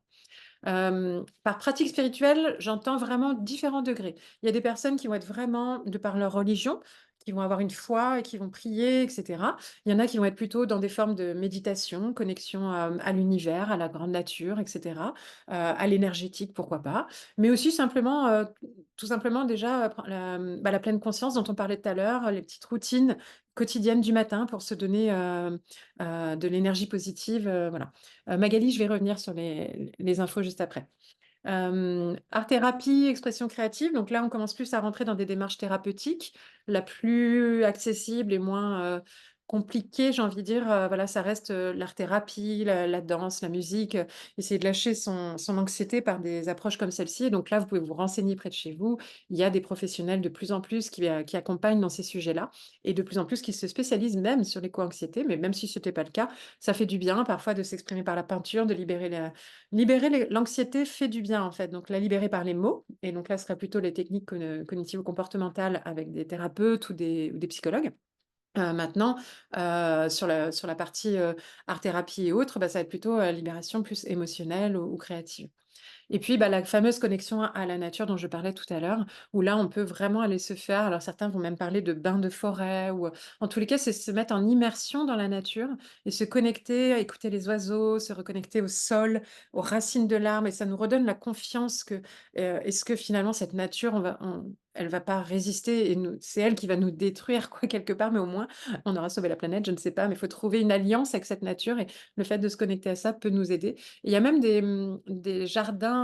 Par pratique spirituelle, j'entends vraiment différents degrés. Il y a des personnes qui vont être vraiment, de par leur religion, qui vont avoir une foi et qui vont prier, et cetera. Il y en a qui vont être plutôt dans des formes de méditation, connexion à l'univers, à la grande nature, et cetera, à l'énergétique, pourquoi pas. Mais aussi simplement, tout simplement déjà, la pleine conscience dont on parlait tout à l'heure, les petites routines quotidiennes du matin pour se donner de l'énergie positive, voilà. Magali, je vais revenir sur les infos juste après. Art-thérapie, expression créative. Donc là, on commence plus à rentrer dans des démarches thérapeutiques. La plus accessible et moins compliquée, j'ai envie de dire, voilà, ça reste l'art-thérapie, la danse, la musique. Essayer de lâcher son anxiété par des approches comme celle-ci. Et donc là, vous pouvez vous renseigner près de chez vous. Il y a des professionnels de plus en plus qui accompagnent dans ces sujets-là et de plus en plus qui se spécialisent même sur l'éco-anxiété. Mais même si ce n'était pas le cas, ça fait du bien parfois de s'exprimer par la peinture, de l'anxiété fait du bien en fait, donc la libérer par les mots, et donc là ce serait plutôt les techniques cognitivo-comportementales avec des thérapeutes ou des psychologues. Maintenant, sur la partie art-thérapie et autres, bah, ça va être plutôt libération plus émotionnelle ou créative. Et puis, bah, la fameuse connexion à la nature dont je parlais tout à l'heure, où là, on peut vraiment aller se faire. Alors, certains vont même parler de bains de forêt, ou en tous les cas, c'est se mettre en immersion dans la nature et se connecter, écouter les oiseaux, se reconnecter au sol, aux racines de l'arbre. Et ça nous redonne la confiance que, est-ce que finalement, cette nature, elle va pas résister et c'est elle qui va nous détruire, quoi, quelque part, mais au moins, on aura sauvé la planète, je ne sais pas, mais il faut trouver une alliance avec cette nature et le fait de se connecter à ça peut nous aider. Il y a même des jardins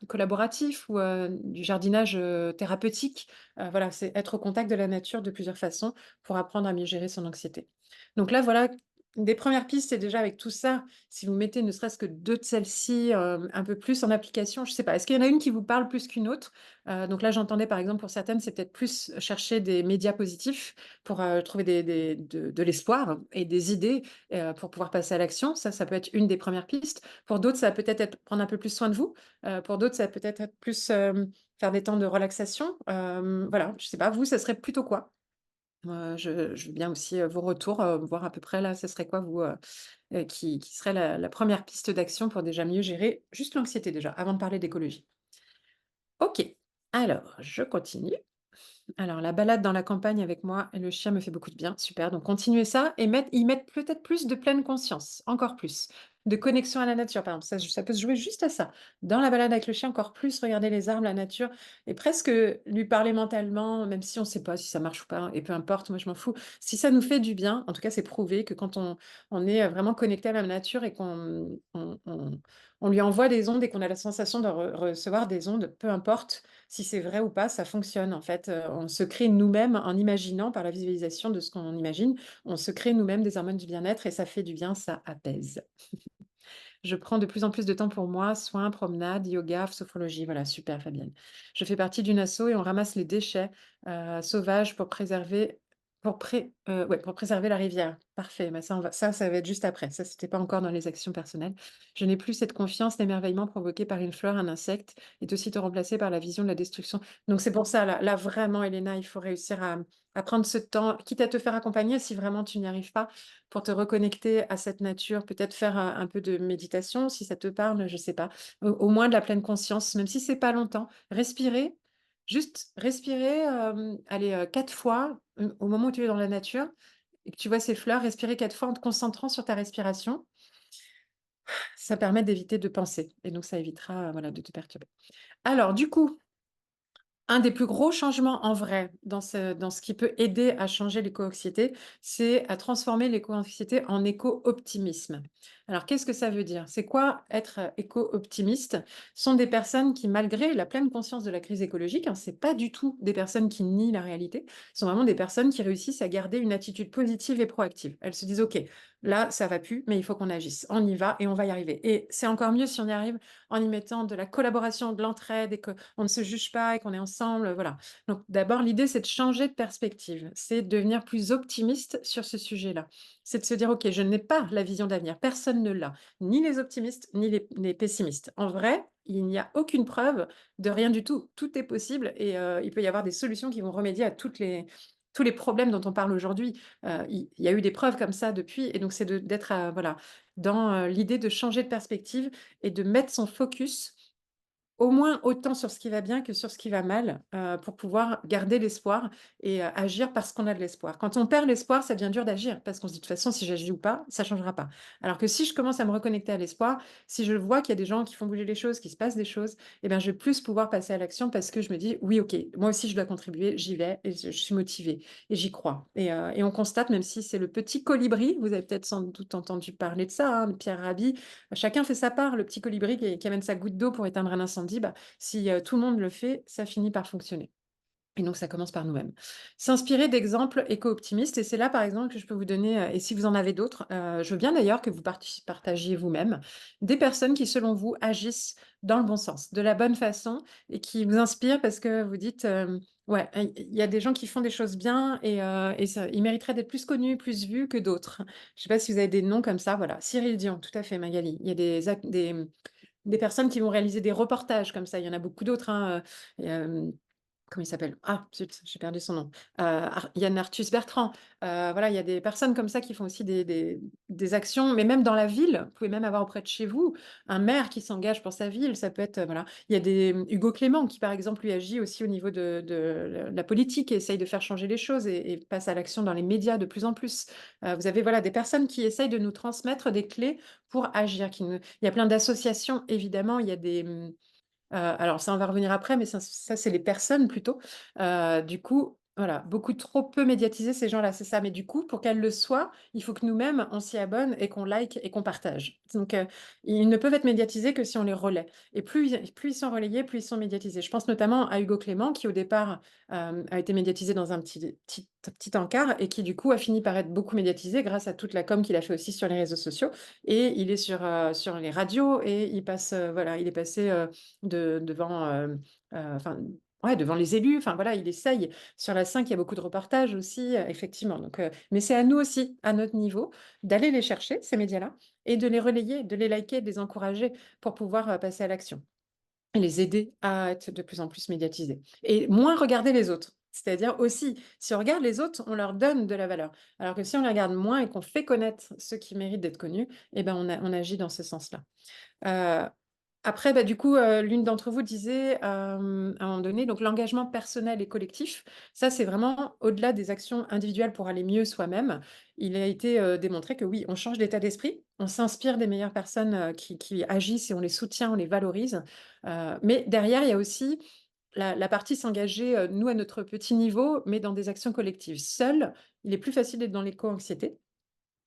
collaboratifs ou du jardinage thérapeutique. Voilà, c'est être au contact de la nature de plusieurs façons pour apprendre à mieux gérer son anxiété. Donc là, voilà, des premières pistes, c'est déjà avec tout ça, si vous mettez ne serait-ce que deux de celles-ci un peu plus en application, je ne sais pas, est-ce qu'il y en a une qui vous parle plus qu'une autre? Donc là, j'entendais par exemple pour certaines, c'est peut-être plus chercher des médias positifs pour trouver de l'espoir et des idées pour pouvoir passer à l'action. Ça peut être une des premières pistes. Pour d'autres, ça va peut-être être prendre un peu plus soin de vous. Pour d'autres, ça va peut-être être plus faire des temps de relaxation. Voilà, je sais pas, vous, ça serait plutôt quoi? Je veux bien aussi vos retours, voir à peu près là, ce serait quoi vous, qui serait la première piste d'action pour déjà mieux gérer juste l'anxiété déjà, avant de parler d'écologie. OK, alors je continue. Alors, la balade dans la campagne avec moi et le chien me fait beaucoup de bien. Super. Donc, continuez ça et y mettre peut-être plus de pleine conscience, encore plus. De connexion à la nature, par exemple. Ça peut se jouer juste à ça. Dans la balade avec le chien, encore plus regarder les arbres, la nature et presque lui parler mentalement, même si on ne sait pas si ça marche ou pas. Et peu importe, moi, je m'en fous. Si ça nous fait du bien, en tout cas, c'est prouvé que quand on est vraiment connecté à la nature et qu'on lui envoie des ondes et qu'on a la sensation de recevoir des ondes, peu importe si c'est vrai ou pas, ça fonctionne en fait. On se crée nous-mêmes en imaginant, par la visualisation de ce qu'on imagine, on se crée nous-mêmes des hormones du bien-être et ça fait du bien, ça apaise. Je prends de plus en plus de temps pour moi, soins, promenades, yoga, sophrologie. Voilà, super Fabienne. Je fais partie d'une asso et on ramasse les déchets sauvages pour préserver la rivière. Parfait, bah ça va être juste après. Ça, c'était pas encore dans les actions personnelles. Je n'ai plus cette confiance, l'émerveillement provoqué par une fleur, un insecte, est aussitôt remplacé par la vision de la destruction. Donc c'est pour ça, là vraiment, Elena, il faut réussir à prendre ce temps, quitte à te faire accompagner si vraiment tu n'y arrives pas pour te reconnecter à cette nature, peut-être faire un peu de méditation si ça te parle, je ne sais pas, au moins de la pleine conscience, même si c'est pas longtemps. Respirer, juste respirer, allez, 4 fois au moment où tu es dans la nature et que tu vois ces fleurs, respirer 4 fois en te concentrant sur ta respiration, ça permet d'éviter de penser et donc ça évitera voilà, de te perturber. Alors, du coup, un des plus gros changements en vrai dans ce qui peut aider à changer l'éco-anxiété, c'est à transformer l'éco-anxiété en éco-optimisme. Alors, qu'est-ce que ça veut dire? C'est quoi être éco-optimiste? Ce sont des personnes qui, malgré la pleine conscience de la crise écologique, hein, ce n'est pas du tout des personnes qui nient la réalité, ce sont vraiment des personnes qui réussissent à garder une attitude positive et proactive. Elles se disent, OK, là, ça va plus, mais il faut qu'on agisse. On y va et on va y arriver. Et c'est encore mieux si on y arrive en y mettant de la collaboration, de l'entraide et qu'on ne se juge pas et qu'on est ensemble. Voilà. Donc, d'abord, l'idée, c'est de changer de perspective. C'est de devenir plus optimiste sur ce sujet-là. C'est de se dire, OK, je n'ai pas la vision d'avenir. Personne personne ne l'a, ni les optimistes, ni les pessimistes. En vrai, il n'y a aucune preuve de rien du tout. Tout est possible et il peut y avoir des solutions qui vont remédier à tous les problèmes dont on parle aujourd'hui. Il y a eu des preuves comme ça depuis et donc c'est d'être, voilà, dans, l'idée de changer de perspective et de mettre son focus au moins autant sur ce qui va bien que sur ce qui va mal, pour pouvoir garder l'espoir et agir parce qu'on a de l'espoir. Quand on perd l'espoir, ça devient dur d'agir parce qu'on se dit: «De toute façon, si j'agis ou pas, ça changera pas». Alors que si je commence à me reconnecter à l'espoir, si je vois qu'il y a des gens qui font bouger les choses, qu'il se passe des choses, et ben, je vais plus pouvoir passer à l'action parce que je me dis: «Oui, OK, moi aussi je dois contribuer, j'y vais et je suis motivée et j'y crois». Et on constate, même si c'est le petit colibri, vous avez peut-être sans doute entendu parler de ça, hein, Pierre Rabhi, chacun fait sa part. Le petit colibri qui amène sa goutte d'eau pour éteindre un incendie, bah, si tout le monde le fait, ça finit par fonctionner. Et donc, ça commence par nous-mêmes. S'inspirer d'exemples éco-optimistes, et c'est là, par exemple, que je peux vous donner, et si vous en avez d'autres, je veux bien d'ailleurs que vous partagiez vous-même, des personnes qui, selon vous, agissent dans le bon sens, de la bonne façon, et qui vous inspirent parce que vous dites, ouais, il y a des gens qui font des choses bien et ils mériteraient d'être plus connus, plus vus que d'autres. Je ne sais pas si vous avez des noms comme ça, voilà. Cyril Dion, tout à fait, Magali. Il y a des personnes qui vont réaliser des reportages comme ça. Il y en a beaucoup d'autres, hein. Comment il s'appelle? Ah zut, j'ai perdu son nom. Yann Arthus Bertrand. Voilà, il y a des personnes comme ça qui font aussi des actions, mais même dans la ville, vous pouvez même avoir auprès de chez vous un maire qui s'engage pour sa ville. Ça peut être, voilà. Il y a des Hugo Clément qui, par exemple, lui agit aussi au niveau de la politique et essaye de faire changer les choses et passe à l'action dans les médias de plus en plus. Vous avez, voilà, des personnes qui essayent de nous transmettre des clés pour agir. Il y a plein d'associations, évidemment. Il y a des, alors ça, on va revenir après, mais ça c'est les personnes plutôt. Du coup, voilà, beaucoup trop peu médiatisés ces gens-là, c'est ça. Mais du coup, pour qu'elles le soient, il faut que nous-mêmes, on s'y abonne et qu'on like et qu'on partage. Donc, ils ne peuvent être médiatisés que si on les relaie. Et plus ils sont relayés, plus ils sont médiatisés. Je pense notamment à Hugo Clément, qui au départ a été médiatisé dans un petit encart et qui du coup a fini par être beaucoup médiatisé grâce à toute la com qu'il a fait aussi sur les réseaux sociaux. Et il est sur les radios et il passe, voilà, il est passé devant, enfin, ouais, devant les élus. Enfin voilà, il essaye. Sur la 5, il y a beaucoup de reportages aussi, effectivement. Donc, mais c'est à nous aussi, à notre niveau, d'aller les chercher, ces médias-là, et de les relayer, de les liker, de les encourager pour pouvoir passer à l'action et les aider à être de plus en plus médiatisés. Et moins regarder les autres. C'est-à-dire aussi, si on regarde les autres, on leur donne de la valeur. Alors que si on les regarde moins et qu'on fait connaître ceux qui méritent d'être connus, eh ben on agit dans ce sens-là. Après, bah, du coup, l'une d'entre vous disait, à un moment donné, donc l'engagement personnel et collectif, ça, c'est vraiment au-delà des actions individuelles pour aller mieux soi-même. Il a été, démontré que oui, on change d'état d'esprit, on s'inspire des meilleures personnes, qui agissent et on les soutient, on les valorise. Mais derrière, il y a aussi la partie s'engager, nous, à notre petit niveau, mais dans des actions collectives. Seul, il est plus facile d'être dans l'éco-anxiété.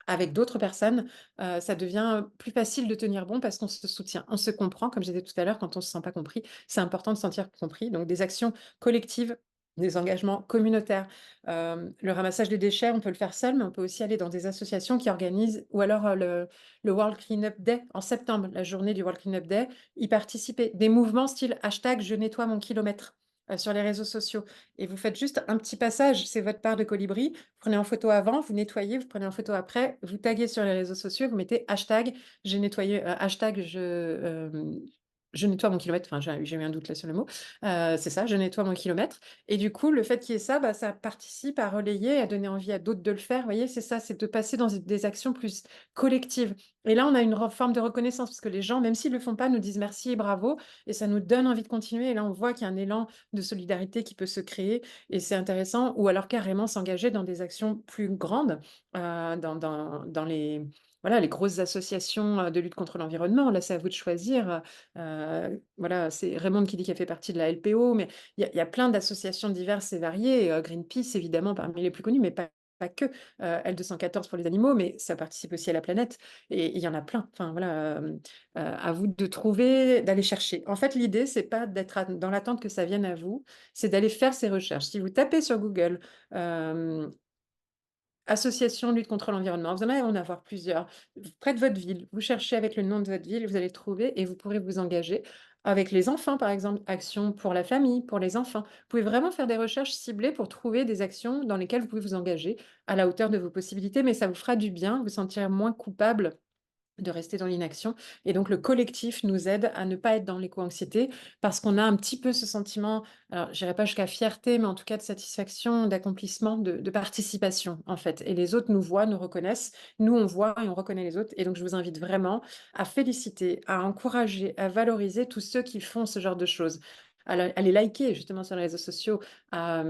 Avec d'autres personnes, ça devient plus facile de tenir bon parce qu'on se soutient. On se comprend, comme j'ai dit tout à l'heure, quand on ne se sent pas compris, c'est important de se sentir compris. Donc des actions collectives, des engagements communautaires. Le ramassage des déchets, on peut le faire seul, mais on peut aussi aller dans des associations qui organisent ou alors, le World Cleanup Day en septembre, la journée du World Cleanup Day, y participer. Des mouvements style #je nettoie mon kilomètre, sur les réseaux sociaux et vous faites juste un petit passage, c'est votre part de colibri. Vous prenez en photo avant, vous nettoyez, vous prenez en photo après, vous taguez sur les réseaux sociaux, vous mettez hashtag j'ai nettoyé, hashtag je nettoie mon kilomètre, enfin j'ai eu un doute là sur le mot. C'est ça, je nettoie mon kilomètre. Et du coup, le fait qu'il y ait ça, bah, ça participe à relayer, à donner envie à d'autres de le faire. Vous voyez, c'est ça, c'est de passer dans des actions plus collectives. Et là, on a une forme de reconnaissance parce que les gens, même s'ils ne le font pas, nous disent merci et bravo. Et ça nous donne envie de continuer. Et là, on voit qu'il y a un élan de solidarité qui peut se créer et c'est intéressant. Ou alors carrément s'engager dans des actions plus grandes, dans les, voilà, les grosses associations de lutte contre l'environnement. Là, c'est à vous de choisir. Voilà, c'est Raymond qui dit qu'elle fait partie de la LPO, mais il y a plein d'associations diverses et variées. Greenpeace, évidemment, parmi les plus connues, mais pas que. L214 pour les animaux, mais ça participe aussi à la planète. Et il y en a plein. Enfin, voilà, à vous de trouver, d'aller chercher. En fait, l'idée, c'est pas d'être dans l'attente que ça vienne à vous, c'est d'aller faire ces recherches. Si vous tapez sur Google, association lutte contre l'environnement, vous en allez en avoir plusieurs. Près de votre ville, vous cherchez avec le nom de votre ville, vous allez trouver et vous pourrez vous engager. Avec les enfants, par exemple, action pour la famille, pour les enfants. Vous pouvez vraiment faire des recherches ciblées pour trouver des actions dans lesquelles vous pouvez vous engager à la hauteur de vos possibilités, mais ça vous fera du bien, vous sentirez moins coupable de rester dans l'inaction. Et donc, le collectif nous aide à ne pas être dans l'éco-anxiété parce qu'on a un petit peu ce sentiment, alors je n'irai pas jusqu'à fierté, mais en tout cas de satisfaction, d'accomplissement, de participation, en fait. Et les autres nous voient, nous reconnaissent, nous on voit et on reconnaît les autres. Et donc, je vous invite vraiment à féliciter, à encourager, à valoriser tous ceux qui font ce genre de choses. À les liker justement sur les réseaux sociaux, à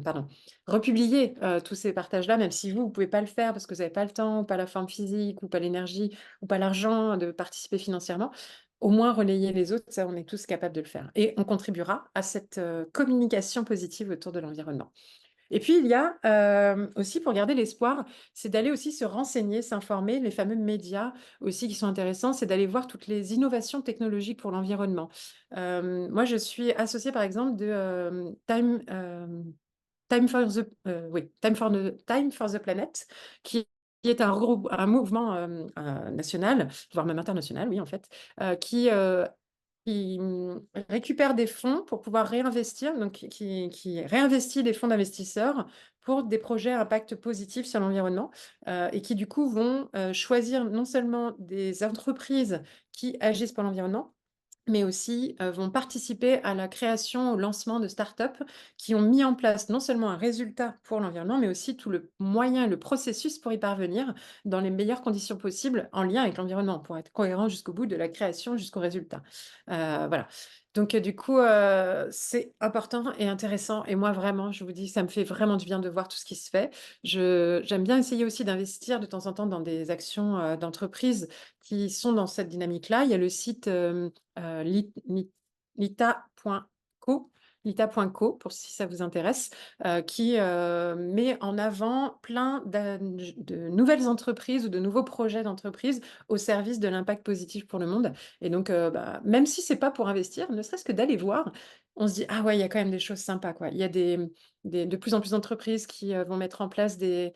pardon, republier tous ces partages-là, même si vous ne pouvez pas le faire parce que vous n'avez pas le temps, ou pas la forme physique, ou pas l'énergie, ou pas l'argent de participer financièrement. Au moins, relayer les autres, ça, on est tous capables de le faire. Et on contribuera à cette communication positive autour de l'environnement. Et puis, il y a aussi, pour garder l'espoir, c'est d'aller aussi se renseigner, s'informer. Les fameux médias aussi qui sont intéressants, c'est d'aller voir toutes les innovations technologiques pour l'environnement. Moi, je suis associée, par exemple, de Time for the Planet, qui est un mouvement national, voire même international, oui, en fait, qui récupère des fonds pour pouvoir réinvestir, donc qui réinvestit les fonds d'investisseurs pour des projets à impact positif sur l'environnement, et qui du coup vont choisir non seulement des entreprises qui agissent pour l'environnement, mais aussi vont participer à la création, au lancement de startups qui ont mis en place non seulement un résultat pour l'environnement, mais aussi tout le moyen et le processus pour y parvenir dans les meilleures conditions possibles en lien avec l'environnement, pour être cohérent jusqu'au bout de la création jusqu'au résultat. Voilà. Donc, du coup, c'est important et intéressant. Et moi, vraiment, je vous dis, ça me fait vraiment du bien de voir tout ce qui se fait. J'aime bien essayer aussi d'investir de temps en temps dans des actions d'entreprise qui sont dans cette dynamique-là. Il y a le site lita.co, lita.co, pour si ça vous intéresse, qui met en avant plein de nouvelles entreprises ou de nouveaux projets d'entreprise au service de l'impact positif pour le monde. Et donc, même si c'est pas pour investir, ne serait-ce que d'aller voir, on se dit, ah ouais, il y a quand même des choses sympas, quoi. Il y a de plus en plus d'entreprises qui vont mettre en place des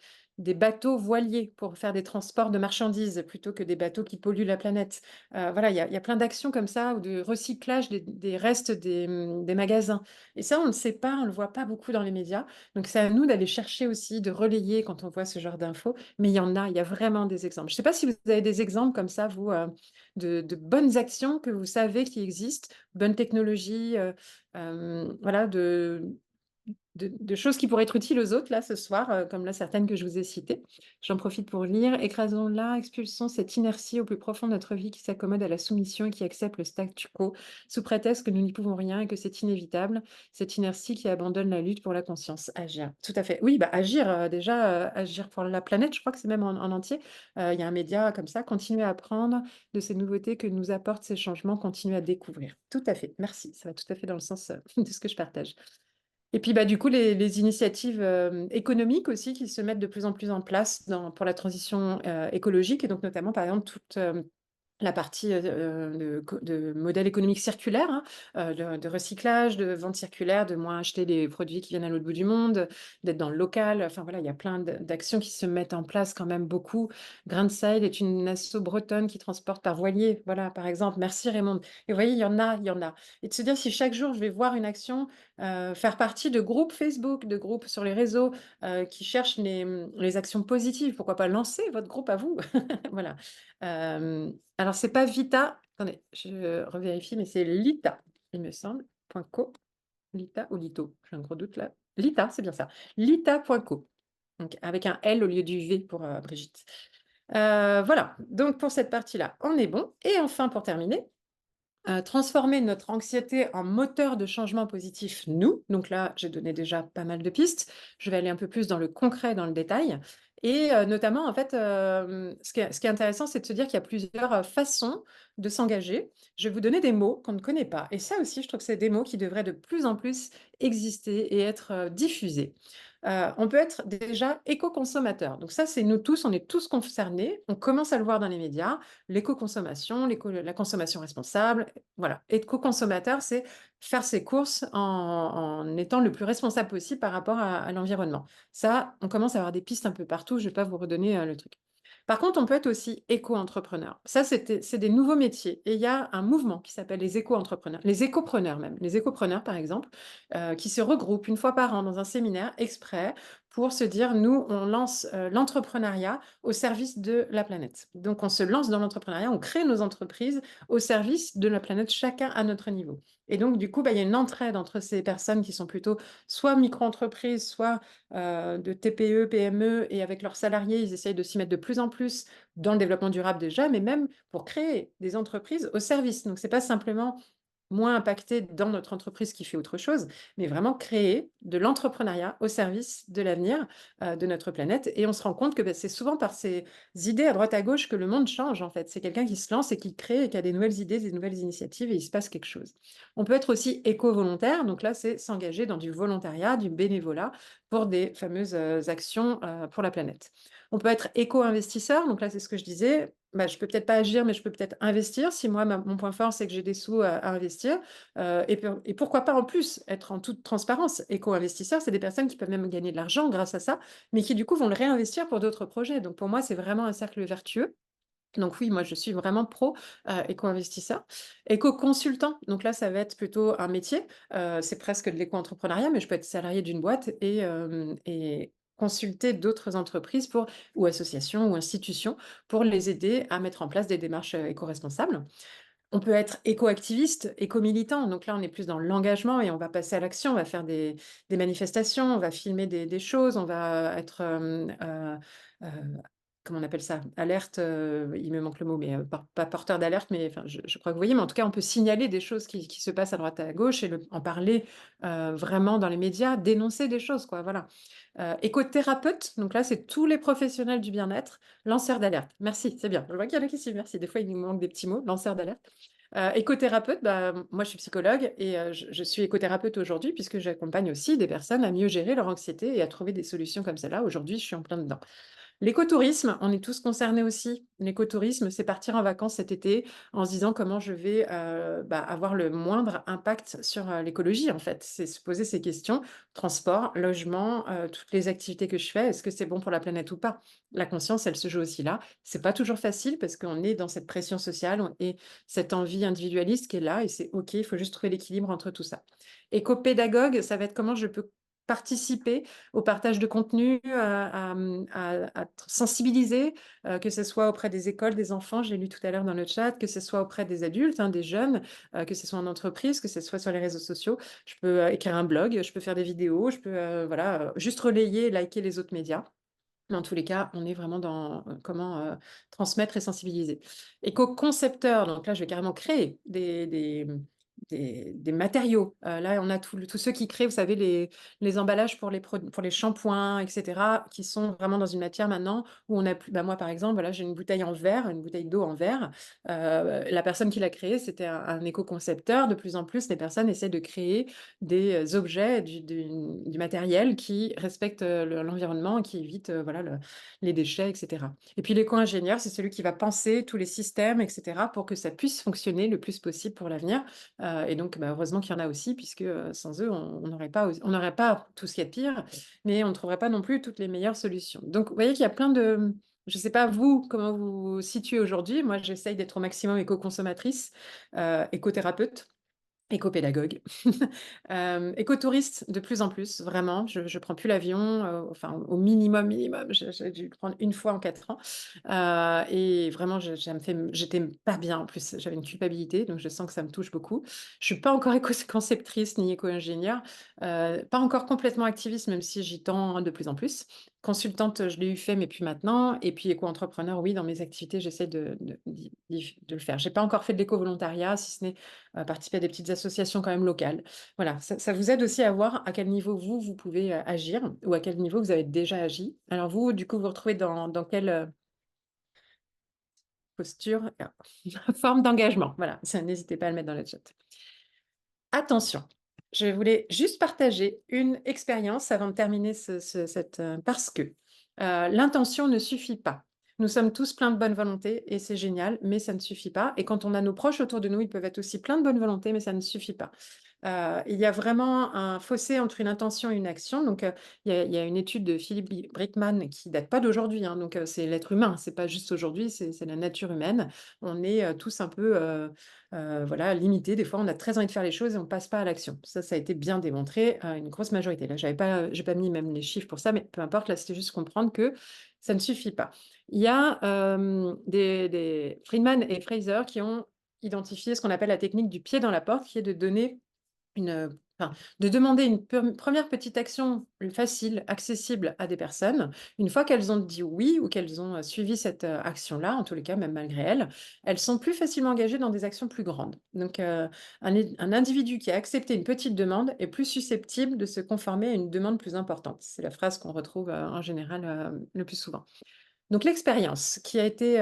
bateaux voiliers pour faire des transports de marchandises plutôt que des bateaux qui polluent la planète. Voilà, il y a plein d'actions comme ça ou de recyclage des restes des magasins. Et ça, on ne sait pas, on ne le voit pas beaucoup dans les médias. Donc, c'est à nous d'aller chercher aussi, de relayer quand on voit ce genre d'infos. Mais il y a vraiment des exemples. Je ne sais pas si vous avez des exemples comme ça, vous, de bonnes actions que vous savez qui existent, bonnes technologies, voilà, de choses qui pourraient être utiles aux autres, là, ce soir, comme là, certaines que je vous ai citées. J'en profite pour lire. Écrasons-la, expulsons cette inertie au plus profond de notre vie qui s'accommode à la soumission et qui accepte le statu quo, sous prétexte que nous n'y pouvons rien et que c'est inévitable. Cette inertie qui abandonne la lutte pour la conscience. Agir. Tout à fait. Oui, bah, agir, déjà, agir pour la planète, je crois que c'est même en entier. Il y a un média comme ça, continuer à apprendre de ces nouveautés que nous apportent ces changements, continuer à découvrir. Tout à fait. Merci. Ça va tout à fait dans le sens de ce que je partage. Et puis, bah, du coup, les initiatives économiques aussi qui se mettent de plus en plus en place pour la transition écologique, et donc notamment, par exemple, toute la partie de modèle économique circulaire, hein, de recyclage, de vente circulaire, de moins acheter des produits qui viennent à l'autre bout du monde, d'être dans le local. Enfin voilà, il y a plein d'actions qui se mettent en place quand même beaucoup. Grainside est une asso bretonne qui transporte par voilier, voilà, par exemple. Merci Raymond. Et vous voyez, il y en a, il y en a. Et de se dire, si chaque jour je vais voir une action, faire partie de groupes Facebook, de groupes sur les réseaux qui cherchent les actions positives, pourquoi pas lancer votre groupe à vous? Voilà. Alors, c'est pas Vita. Attendez, je revérifie, mais c'est Lita, il me semble. .co. Lita ou Lito? J'ai un gros doute là. Lita, c'est bien ça. Lita.co. Donc, avec un L au lieu du V pour Brigitte. Voilà. Donc, pour cette partie-là, on est bon. Et enfin, pour terminer, transformer notre anxiété en moteur de changement positif, nous. Donc là, j'ai donné déjà pas mal de pistes. Je vais aller un peu plus dans le concret, dans le détail. Et notamment, en fait, ce qui est intéressant, c'est de se dire qu'il y a plusieurs façons de s'engager. Je vais vous donner des mots qu'on ne connaît pas. Et ça aussi, je trouve que c'est des mots qui devraient de plus en plus exister et être diffusés. On peut être déjà éco-consommateur. Donc ça, c'est nous tous, on est tous concernés. On commence à le voir dans les médias. L'éco-consommation, la consommation responsable, voilà. Éco-consommateur, c'est faire ses courses en étant le plus responsable possible par rapport à l'environnement. Ça, on commence à avoir des pistes un peu partout. Je ne vais pas vous redonner le truc. Par contre, on peut être aussi éco-entrepreneur. Ça, c'est des nouveaux métiers. Et il y a un mouvement qui s'appelle les éco-entrepreneurs, les écopreneurs même. Les écopreneurs, par exemple, qui se regroupent une fois par an dans un séminaire exprès pour se dire, nous, on lance l'entrepreneuriat au service de la planète. Donc, on se lance dans l'entrepreneuriat, on crée nos entreprises au service de la planète, chacun à notre niveau. Et donc, du coup, il y a une entraide entre ces personnes qui sont plutôt soit micro-entreprises, soit de TPE, PME, et avec leurs salariés, ils essayent de s'y mettre de plus en plus dans le développement durable déjà, mais même pour créer des entreprises au service. Donc, ce n'est pas simplement moins impacté dans notre entreprise qui fait autre chose, mais vraiment créer de l'entrepreneuriat au service de l'avenir de notre planète. Et on se rend compte que c'est souvent par ces idées à droite à gauche que le monde change, en fait. C'est quelqu'un qui se lance et qui crée et qui a des nouvelles idées, des nouvelles initiatives et il se passe quelque chose. On peut être aussi éco-volontaire, donc là, c'est s'engager dans du volontariat, du bénévolat pour des fameuses actions pour la planète. On peut être éco-investisseur, donc là, c'est ce que je disais. Bah, je peux peut-être pas agir, mais je peux peut-être investir. Si moi, mon point fort, c'est que j'ai des sous à investir. Et pourquoi pas en plus être en toute transparence. Éco-investisseurs, c'est des personnes qui peuvent même gagner de l'argent grâce à ça, mais qui du coup vont le réinvestir pour d'autres projets. Donc pour moi, c'est vraiment un cercle vertueux. Donc oui, moi je suis vraiment pro éco-investisseur. Éco-consultant, donc là ça va être plutôt un métier, c'est presque de l'éco-entrepreneuriat, mais je peux être salarié d'une boîte et consulter d'autres entreprises ou associations ou institutions pour les aider à mettre en place des démarches éco-responsables. On peut être éco-activiste, éco-militant, donc là on est plus dans l'engagement et on va passer à l'action, on va faire des manifestations, on va filmer des choses, on va être comment on appelle ça? Alerte, il me manque le mot, mais pas porteur d'alerte, mais enfin, je crois que vous voyez, mais en tout cas, on peut signaler des choses qui se passent à droite et à gauche et en parler vraiment dans les médias, dénoncer des choses, quoi, voilà. Écothérapeute, donc là, c'est tous les professionnels du bien-être, lanceurs d'alerte. Merci, c'est bien. Je vois qu'il y en a qui suivent, merci. Des fois, il nous manque des petits mots, lanceurs d'alerte. Écothérapeute, bah, moi je suis psychologue et je suis écothérapeute aujourd'hui puisque j'accompagne aussi des personnes à mieux gérer leur anxiété et à trouver des solutions comme celle-là. Aujourd'hui, je suis en plein dedans. L'écotourisme, on est tous concernés aussi. L'écotourisme, c'est partir en vacances cet été en se disant comment je vais avoir le moindre impact sur l'écologie, en fait. C'est se poser ces questions, transport, logement, toutes les activités que je fais, est-ce que c'est bon pour la planète ou pas? La conscience, elle se joue aussi là. C'est pas toujours facile parce qu'on est dans cette pression sociale et cette envie individualiste qui est là et c'est OK, il faut juste trouver l'équilibre entre tout ça. Éco-pédagogue, ça va être comment je peux participer au partage de contenu, à sensibiliser, que ce soit auprès des écoles, des enfants, j'ai lu tout à l'heure dans le chat, que ce soit auprès des adultes, hein, des jeunes, que ce soit en entreprise, que ce soit sur les réseaux sociaux. Je peux écrire un blog, je peux faire des vidéos, je peux voilà, juste relayer, liker les autres médias. Mais en tous les cas, on est vraiment dans comment transmettre et sensibiliser. Éco-concepteur, donc là, je vais carrément créer des matériaux. Là, on a tous ceux qui créent, vous savez, les emballages pour les shampoings, etc., qui sont vraiment dans une matière maintenant où on a plus. Bah, moi, par exemple, voilà, j'ai une bouteille en verre, une bouteille d'eau en verre. La personne qui l'a créée, c'était un éco-concepteur. De plus en plus, les personnes essaient de créer des objets, du matériel qui respecte l'environnement et qui évite voilà, les déchets, etc. Et puis l'éco-ingénieur, c'est celui qui va penser tous les systèmes, etc., pour que ça puisse fonctionner le plus possible pour l'avenir. Et donc, bah, heureusement qu'il y en a aussi, puisque sans eux, on n'aurait pas tout ce qu'il y a de pire, mais on ne trouverait pas non plus toutes les meilleures solutions. Donc, vous voyez qu'il y a plein de. Je ne sais pas vous, comment vous vous situez aujourd'hui. Moi, j'essaye d'être au maximum éco-consommatrice, écothérapeute. Éco-pédagogue, écotouriste de plus en plus, vraiment. Je prends plus l'avion, enfin au minimum, j'ai dû le prendre une fois en 4 ans, et vraiment j'étais pas bien en plus, j'avais une culpabilité, donc je sens que ça me touche beaucoup. Je suis pas encore éco-conceptrice ni éco-ingénieure, pas encore complètement activiste, même si j'y tends de plus en plus. Consultante, je l'ai eu fait, mais plus maintenant. Et puis éco-entrepreneur, oui, dans mes activités, j'essaie de le faire. J'ai pas encore fait de l'éco-volontariat, si ce n'est participer à des petites associations quand même locales. Voilà, ça vous aide aussi à voir à quel niveau vous pouvez agir ou à quel niveau vous avez déjà agi. Alors vous, du coup, vous retrouvez dans quelle posture, forme d'engagement. Voilà, ça, n'hésitez pas à le mettre dans le chat. Attention, je voulais juste partager une expérience avant de terminer parce que l'intention ne suffit pas. Nous sommes tous pleins de bonne volonté et c'est génial, mais ça ne suffit pas. Et quand on a nos proches autour de nous, ils peuvent être aussi pleins de bonne volonté, mais ça ne suffit pas. Il y a vraiment un fossé entre une intention et une action. Donc, il y a une étude de Philippe Brickman qui date pas d'aujourd'hui, hein, donc c'est l'être humain, c'est pas juste aujourd'hui, c'est la nature humaine. On est tous un peu voilà, limités. Des fois, on a très envie de faire les choses et on passe pas à l'action. Ça a été bien démontré à une grosse majorité. Là, j'ai pas mis même les chiffres pour ça, mais peu importe. Là, c'était juste comprendre que ça ne suffit pas. Il y a des Friedman et Fraser qui ont identifié ce qu'on appelle la technique du pied dans la porte, qui est de donner enfin, de demander une première petite action facile, accessible à des personnes. Une fois qu'elles ont dit oui ou qu'elles ont suivi cette action-là, en tous les cas, même malgré elles sont plus facilement engagées dans des actions plus grandes. Donc, un individu qui a accepté une petite demande est plus susceptible de se conformer à une demande plus importante. C'est la phrase qu'on retrouve en général le plus souvent. Donc l'expérience qui a été,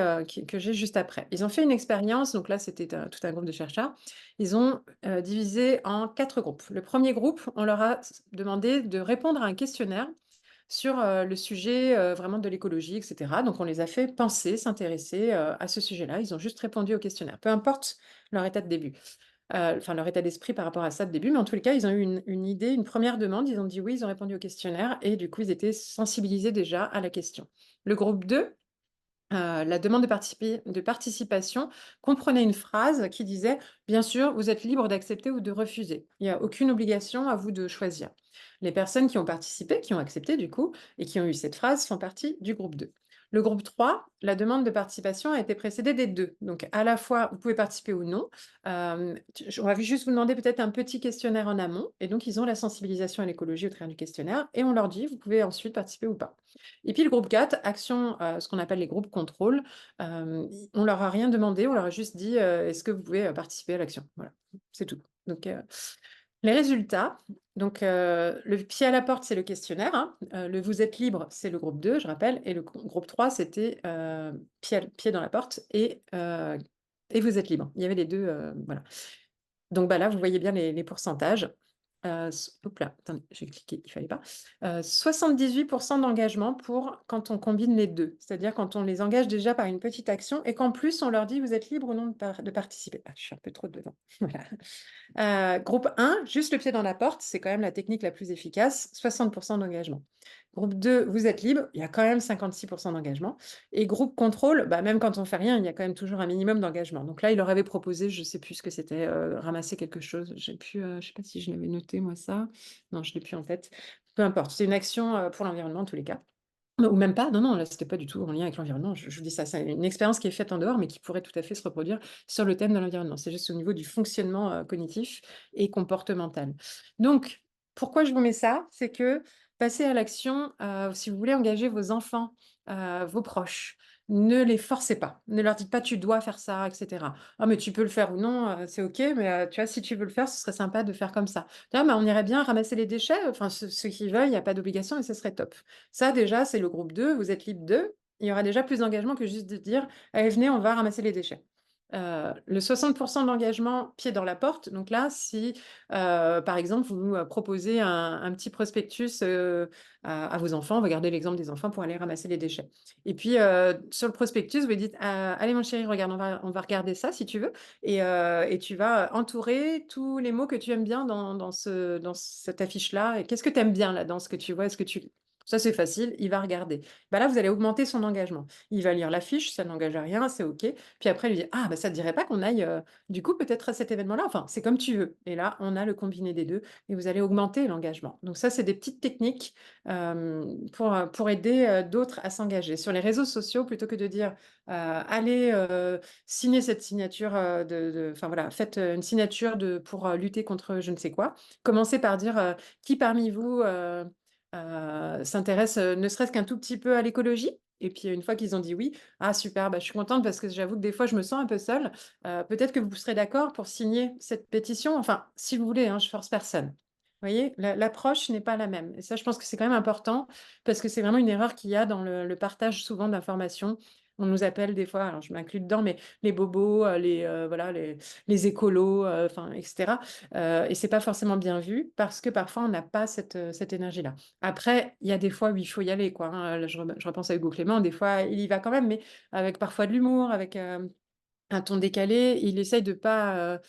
que j'ai juste après. Ils ont fait une expérience, donc là c'était tout un groupe de chercheurs. Ils ont divisé en 4 groupes. Le premier groupe, on leur a demandé de répondre à un questionnaire sur le sujet vraiment de l'écologie, etc. Donc on les a fait penser, s'intéresser à ce sujet-là. Ils ont juste répondu au questionnaire, peu importe leur état de début. Enfin leur état d'esprit par rapport à ça de début, mais en tous les cas, ils ont eu une idée, une première demande, ils ont dit oui, ils ont répondu au questionnaire et du coup, ils étaient sensibilisés déjà à la question. Le groupe 2, la demande de participation comprenait une phrase qui disait: «Bien sûr, vous êtes libre d'accepter ou de refuser. Il n'y a aucune obligation à vous de choisir». Les personnes qui ont participé, qui ont accepté du coup et qui ont eu cette phrase font partie du groupe 2. Le groupe 3, la demande de participation a été précédée des 2. Donc à la fois, vous pouvez participer ou non. On va juste vous demander peut-être un petit questionnaire en amont et donc ils ont la sensibilisation à l'écologie au travers du questionnaire et on leur dit: «Vous pouvez ensuite participer ou pas». Et puis le groupe 4, action, ce qu'on appelle les groupes contrôle, on leur a rien demandé, on leur a juste dit: «Est-ce que vous pouvez, participer à l'action?» Voilà, c'est tout. Donc les résultats, donc le pied à la porte, c'est le questionnaire, hein, le vous êtes libre, c'est le groupe 2, je rappelle et le groupe 3, c'était, pied dans la porte et vous êtes libre. Il y avait les 2, voilà. Donc bah, là, vous voyez bien les pourcentages. Hop là, attendez, j'ai cliqué, il fallait pas. 78 d'engagement pour quand on combine les 2. C'est-à-dire quand on les engage déjà par une petite action et qu'en plus on leur dit: «Vous êtes libre ou non de participer». Ah, je suis un peu trop dedans. Voilà. Groupe 1, juste le pied dans la porte, c'est quand même la technique la plus efficace, 60 d'engagement. Groupe 2, vous êtes libre, il y a quand même 56 d'engagement. Et groupe contrôle, bah, même quand on fait rien, il y a quand même toujours un minimum d'engagement. Donc là, il leur avait proposé, je sais plus ce que c'était, ramasser quelque chose. J'ai plus, je sais pas si je l'avais noté moi ça. Non, je l'ai plus en tête. Peu importe, c'est une action, pour l'environnement en tous les cas. Ou même pas, non, non, là, c'était pas du tout en lien avec l'environnement. Je vous dis ça, c'est une expérience qui est faite en dehors, mais qui pourrait tout à fait se reproduire sur le thème de l'environnement. C'est juste au niveau du fonctionnement, cognitif et comportemental. Donc, pourquoi je vous mets ça? C'est que passer à l'action, si vous voulez engager vos enfants, vos proches, ne les forcez pas. Ne leur dites pas: «Tu dois faire ça» et cetera. «Ah mais tu peux le faire ou non, c'est OK, mais tu vois, si tu veux le faire, ce serait sympa de faire comme ça». «Ah mais on irait bien ramasser les déchets, enfin ceux qui veulent, il y a pas d'obligation et ce serait top». Ça déjà, c'est le groupe 2. Vous êtes libre d'eux. Il y aura déjà plus d'engagement que juste de dire: «Allez, venez, on va ramasser les déchets». Le 60 d'engagement pied dans la porte, donc là, si, par exemple, vous, proposez un petit prospectus, à vos enfants, on va garder l'exemple des enfants pour aller ramasser les déchets et puis, sur le prospectus, vous lui dites: allez mon chéri, regarde, on va regarder ça si tu veux et tu vas entourer tous les mots que tu aimes bien dans cette affiche-là et qu'est-ce que tu aimes bien là, dans ce que tu vois? Est-ce que tu ça, c'est facile, il va regarder. Bah, là, vous allez augmenter son engagement. Il va lire l'affiche, ça n'engage à rien, c'est OK. Puis après, lui dire: «Ah, bah, ça te dirait pas qu'on aille, du coup, peut-être à cet événement-là?» Enfin, c'est comme tu veux et là, on a le combiné des 2 et vous allez augmenter l'engagement. Donc ça, c'est des petites techniques, pour aider, d'autres à s'engager. Sur les réseaux sociaux, plutôt que de dire, «Allez, signer cette signature, enfin voilà, faites, une signature pour, lutter contre je ne sais quoi», commencez par dire, «Qui parmi vous, s'intéressent, ne serait-ce qu'un tout petit peu à l'écologie?» Et puis une fois qu'ils ont dit oui: «Ah super, bah, je suis contente parce que j'avoue que des fois je me sens un peu seule, peut-être que vous serez d'accord pour signer cette pétition?» Enfin, si vous voulez, hein, je force personne. Vous voyez? L'approche n'est pas la même et ça, je pense que c'est quand même important parce que c'est vraiment une erreur qu'il y a dans le partage souvent d'informations. On nous appelle des fois, alors je m'inclus dedans, mais les bobos, voilà, les écolos, enfin et cetera, et c'est pas forcément bien vu parce que parfois on n'a pas cette énergie-là. Après, il y a des fois où il faut y aller, quoi, hein, là je repense à Hugo Clément, des fois il y va quand même, mais avec parfois de l'humour, avec, un ton décalé. Il essaye de pas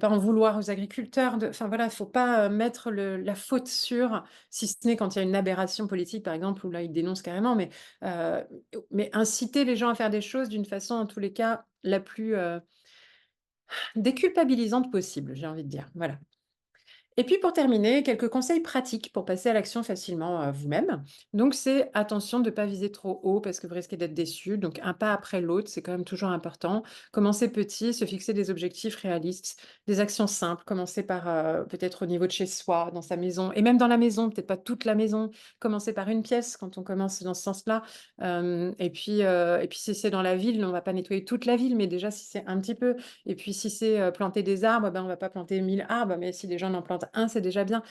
en vouloir aux agriculteurs, de enfin voilà, il faut pas, mettre la faute sur si ce n'est quand il y a une aberration politique, par exemple, où là, il dénonce carrément, heu, mais inciter les gens à faire des choses d'une façon, en tous les cas, la plus, déculpabilisante possible, j'ai envie de dire. Voilà. Et puis pour terminer, quelques conseils pratiques pour passer à l'action facilement vous-même. Donc c'est attention de ne pas viser trop haut parce que vous risquez d'être déçu. Donc un pas après l'autre, c'est quand même toujours important. Commencer petit, se fixer des objectifs réalistes, des actions simples. Commencer par peut-être au niveau de chez soi, dans sa maison, et même dans la maison, peut-être pas toute la maison. Commencer par une pièce quand on commence dans ce sens-là. Et puis si c'est dans la ville, on ne va pas nettoyer toute la ville, mais déjà si c'est un petit peu. Et puis si c'est, planter des arbres, ben, on va pas planter 1000 arbres, mais si les gens en plantent un, c'est déjà bien.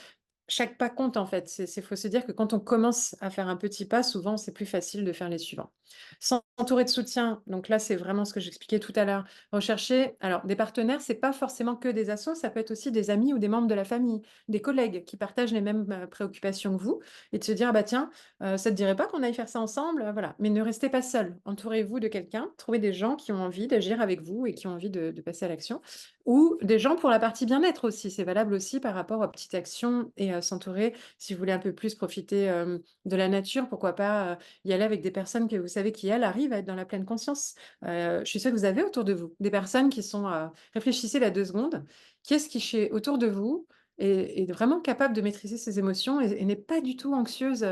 Chaque pas compte en fait. C'est faut se dire que quand on commence à faire un petit pas, souvent c'est plus facile de faire les suivants. S'entourer de soutien, donc là, c'est vraiment ce que j'expliquais tout à l'heure. Rechercher alors des partenaires, c'est pas forcément que des assos, ça peut être aussi des amis ou des membres de la famille, des collègues qui partagent les mêmes, préoccupations que vous, et de se dire: «Ah bah tiens, ça te dirait pas qu'on aille faire ça ensemble?» Voilà. Mais ne restez pas seul. Entourez-vous de quelqu'un, trouvez des gens qui ont envie d'agir avec vous et qui ont envie de passer à l'action. Ou des gens pour la partie bien-être aussi, c'est valable aussi par rapport aux petites actions et s'entourer, si vous voulez un peu plus profiter, de la nature, pourquoi pas, y aller avec des personnes que vous savez qui, elles, arrivent à être dans la pleine conscience. Je suis sûre que vous avez autour de vous des personnes qui sont, réfléchissez là 2 secondes, qui est-ce qui chez autour de vous est vraiment capable de maîtriser ses émotions et n'est pas du tout anxieuse,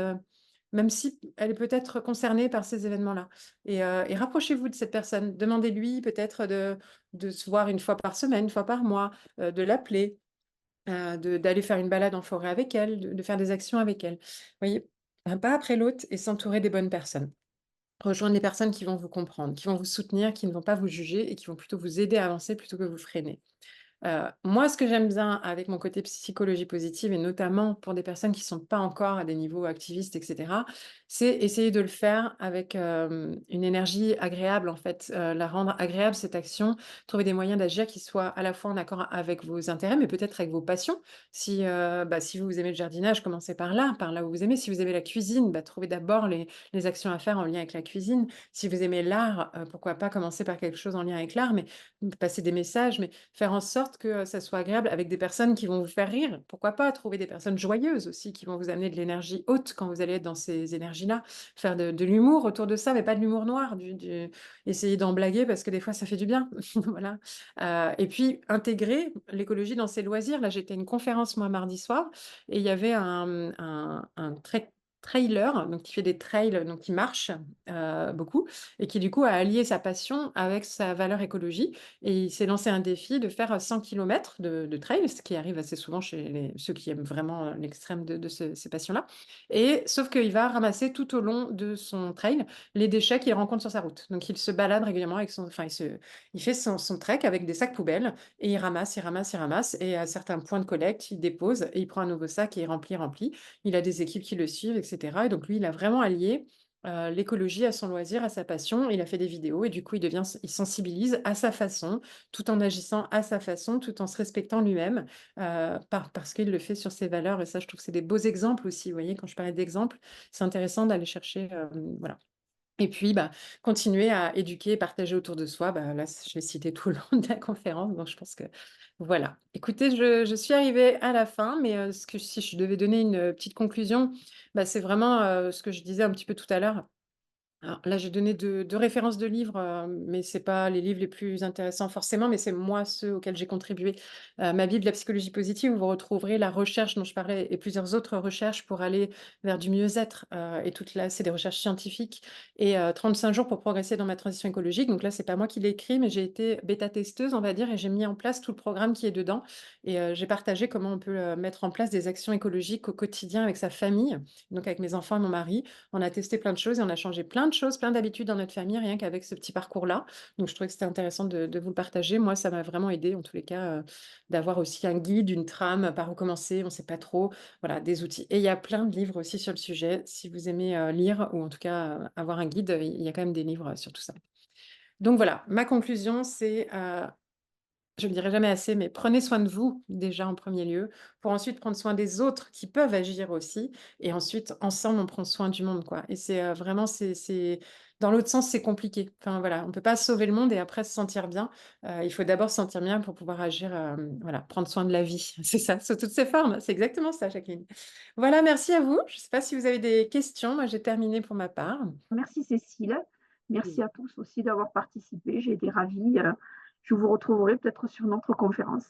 même si elle est peut-être concernée par ces événements-là? Et rapprochez-vous de cette personne. Demandez-lui peut-être de se voir une fois par semaine, une fois par mois, de l'appeler, d'aller faire une balade en forêt avec elle, de faire des actions avec elle. Vous voyez? Un pas après l'autre et s'entourer des bonnes personnes. Rejoindre les personnes qui vont vous comprendre, qui vont vous soutenir, qui ne vont pas vous juger et qui vont plutôt vous aider à avancer plutôt que vous freiner. Moi, ce que j'aime bien avec mon côté psychologie positive et notamment pour des personnes qui sont pas encore à des niveaux activistes et cetera, c'est essayer de le faire avec, une énergie agréable en fait, la rendre agréable cette action, trouver des moyens d'agir qui soient à la fois en accord avec vos intérêts, mais peut-être avec vos passions. Si, si vous aimez le jardinage, commencez par là où vous aimez. Si vous aimez la cuisine, trouvez d'abord les actions à faire en lien avec la cuisine. Si vous aimez l'art, pourquoi pas commencer par quelque chose en lien avec l'art, mais passer des messages, mais faire en sorte que, ça soit agréable avec des personnes qui vont vous faire rire. Pourquoi pas trouver des personnes joyeuses aussi qui vont vous amener de l'énergie haute quand vous allez être dans ces énergies-là. Faire de l'humour autour de ça, mais pas de l'humour noir, du essayer d'en blaguer parce que des fois ça fait du bien. Voilà. Et puis intégrer l'écologie dans ses loisirs. Là, j'étais à une conférence moi mardi soir et il y avait un trailer, donc qui fait des trails, donc qui marche, beaucoup et qui du coup a allié sa passion avec sa valeur écologie et il s'est lancé un défi de faire 100 kilomètres de trail, ce qui arrive assez souvent chez ceux qui aiment vraiment l'extrême de ces passions-là. Et sauf qu'il va ramasser tout au long de son trail les déchets qu'il rencontre sur sa route. Donc il se balade régulièrement avec il fait son trek avec des sacs poubelles et il ramasse, il ramasse, il ramasse. Et à certains points de collecte, il dépose et il prend un nouveau sac et il remplit, remplit. Il a des équipes qui le suivent, etc. Et donc lui, il a vraiment allié l'écologie à son loisir, à sa passion. Il a fait des vidéos et du coup, il sensibilise à sa façon, tout en agissant à sa façon, tout en se respectant lui-même, parce qu'il le fait sur ses valeurs. Et ça, je trouve que c'est des beaux exemples aussi. Vous voyez, quand je parlais d'exemples, c'est intéressant d'aller chercher, voilà. Et puis, continuer à éduquer et partager autour de soi. Là, je l'ai cité tout le long de la conférence, donc je pense que voilà. Écoutez, je suis arrivée à la fin, mais ce que si je devais donner une, petite conclusion, c'est vraiment, ce que je disais un petit peu tout à l'heure. Alors là, j'ai donné 2 références de livres, mais c'est pas les livres les plus intéressants forcément, mais c'est moi ceux auxquels j'ai contribué. Ma Bible de la psychologie positive, où vous retrouverez la recherche dont je parlais et plusieurs autres recherches pour aller vers du mieux-être, et toute là, c'est des recherches scientifiques et 35 jours pour progresser dans ma transition écologique. Donc là, c'est pas moi qui l'ai écrit, mais j'ai été bêta-testeuse, on va dire, et j'ai mis en place tout le programme qui est dedans et j'ai partagé comment on peut, mettre en place des actions écologiques au quotidien avec sa famille, donc avec mes enfants et mon mari. On a testé plein de choses et on a changé plein de choses, plein d'habitudes dans notre famille, rien qu'avec ce petit parcours-là. Donc je trouvais que c'était intéressant de vous le partager. Moi, ça m'a vraiment aidé en tous les cas, d'avoir aussi un guide, une trame, par où commencer, on ne sait pas trop, voilà, des outils. Et il y a plein de livres aussi sur le sujet. Si vous aimez, lire ou en tout cas, avoir un guide, il y a quand même des livres, sur tout ça. Donc voilà, ma conclusion, c'est, je ne le dirai jamais assez, mais prenez soin de vous déjà en premier lieu, pour ensuite prendre soin des autres qui peuvent agir aussi et ensuite ensemble on prend soin du monde, quoi. Et c'est, vraiment Dans l'autre sens, c'est compliqué. Enfin, voilà, on peut pas sauver le monde et après se sentir bien. Il faut d'abord se sentir bien pour pouvoir agir, voilà, prendre soin de la vie. C'est ça, sous toutes ses formes. C'est exactement ça, Jacqueline. Voilà, merci à vous. Je ne sais pas si vous avez des questions. Moi, j'ai terminé pour ma part.
Merci Cécile.
Oui.
Merci à tous aussi d'avoir participé. J'ai été ravie. Je vous retrouverai peut-être sur notre conférence.